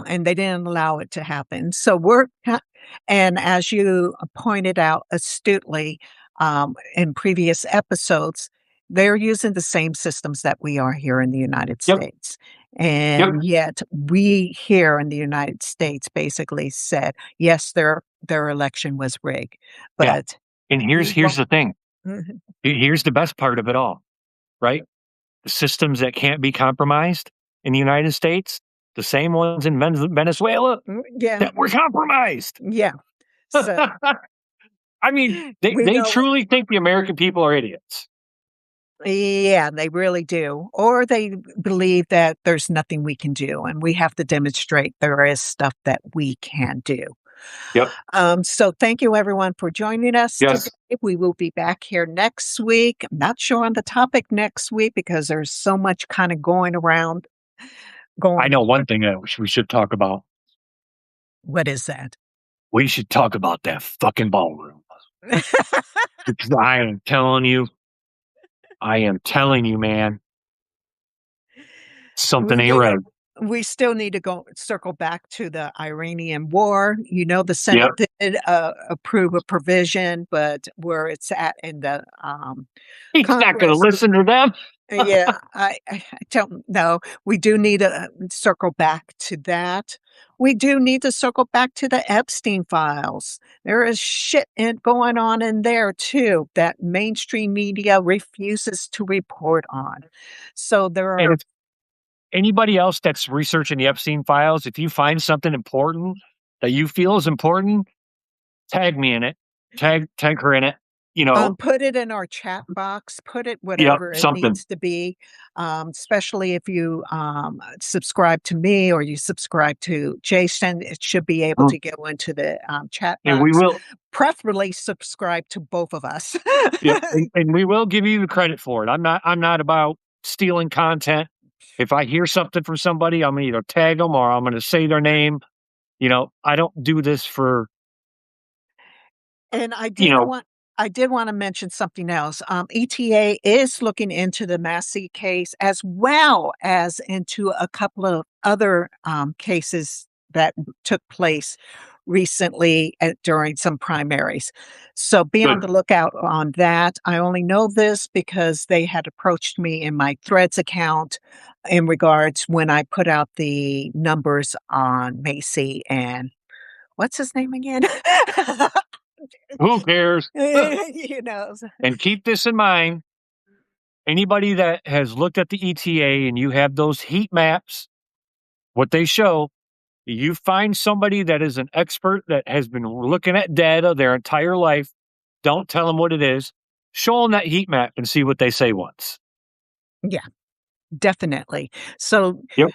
S1: and they didn't allow it to happen. So and as you pointed out astutely in previous episodes, they're using the same systems that we are here in the United
S2: Yep,
S1: States.
S2: yep,
S1: And yet we here in the United States basically said, yes, their election was rigged,
S2: yeah.
S1: but
S2: And
S1: we
S2: here's
S1: won't.
S2: the thing.
S1: Mhm.
S2: Here's the best part of it all, right? The systems that can't be compromised in the United States, the same ones in Venezuela
S1: Yeah,
S2: that were compromised.
S1: yeah. So
S2: I mean,
S1: we
S2: they
S1: know.
S2: truly think the American people are idiots.
S1: Yeah, they really do. Or they believe that there's nothing we can do, and we have to demonstrate there is stuff that we can do.
S2: Yep.
S1: So thank you everyone for joining us today.
S2: Yes.
S1: We will be back here next week. I'm not sure on the topic next week because there's so much kind of going around.
S2: I
S1: Going,
S2: know one thing that we should talk about.
S1: what is that?
S2: We should talk about that fucking ballroom. Because I am telling you, man, something
S1: We
S2: ain't
S1: need
S2: right.
S1: we still need to go circle back to the Iranian war. The
S2: Yep.
S1: Senate did approve a provision, but where it's at in the
S2: He's not going to
S1: Congress.
S2: listen to them.
S1: Yeah, I don't know. We do need to circle back to that. We do need to circle back to the Epstein files. There is shit going on in there too that mainstream media refuses to report on. So there
S2: And
S1: are.
S2: if anybody else that's researching the Epstein files, if you find something important that you feel is important, tag me in it. Tag her in it.
S1: Put it in our chat box, put it
S2: Yep,
S1: whatever it
S2: something.
S1: needs to be, especially if you subscribe to me or you subscribe to Jason, it should be able
S2: Mm.
S1: to go into the chat
S2: And we
S1: box.
S2: will.
S1: Preferably subscribe to both of us.
S2: Yep, and we will give you the credit for it. I'm not about stealing content. If I hear something from somebody, I'm gonna either tag them or I'm gonna say their name. I don't do this for,
S1: And
S2: you know,
S1: I did wanna mention something else. ETA is looking into the Massey case as well as into a couple of other, cases that took place recently during some primaries. So be on
S2: good.
S1: the lookout on that. I only know this because they had approached me in my Threads account in regards when I put out the numbers on Macy and what's his name again?
S2: Who cares?
S1: You know,
S2: And keep this in mind. Anybody that has looked at the ETA and you have those heat maps, what they show, you find somebody that is an expert that has been looking at data their entire life. Don't tell them what it is. Show them that heat map and see what they say once.
S1: yeah, definitely. So
S2: Yep.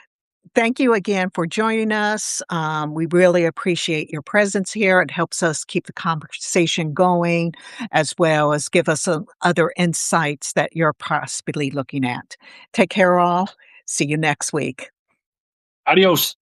S1: thank you again for joining us. We really appreciate your presence here. It helps us keep the conversation going as well as give us some other insights that you're possibly looking at. Take care all. See you next week.
S2: Adios.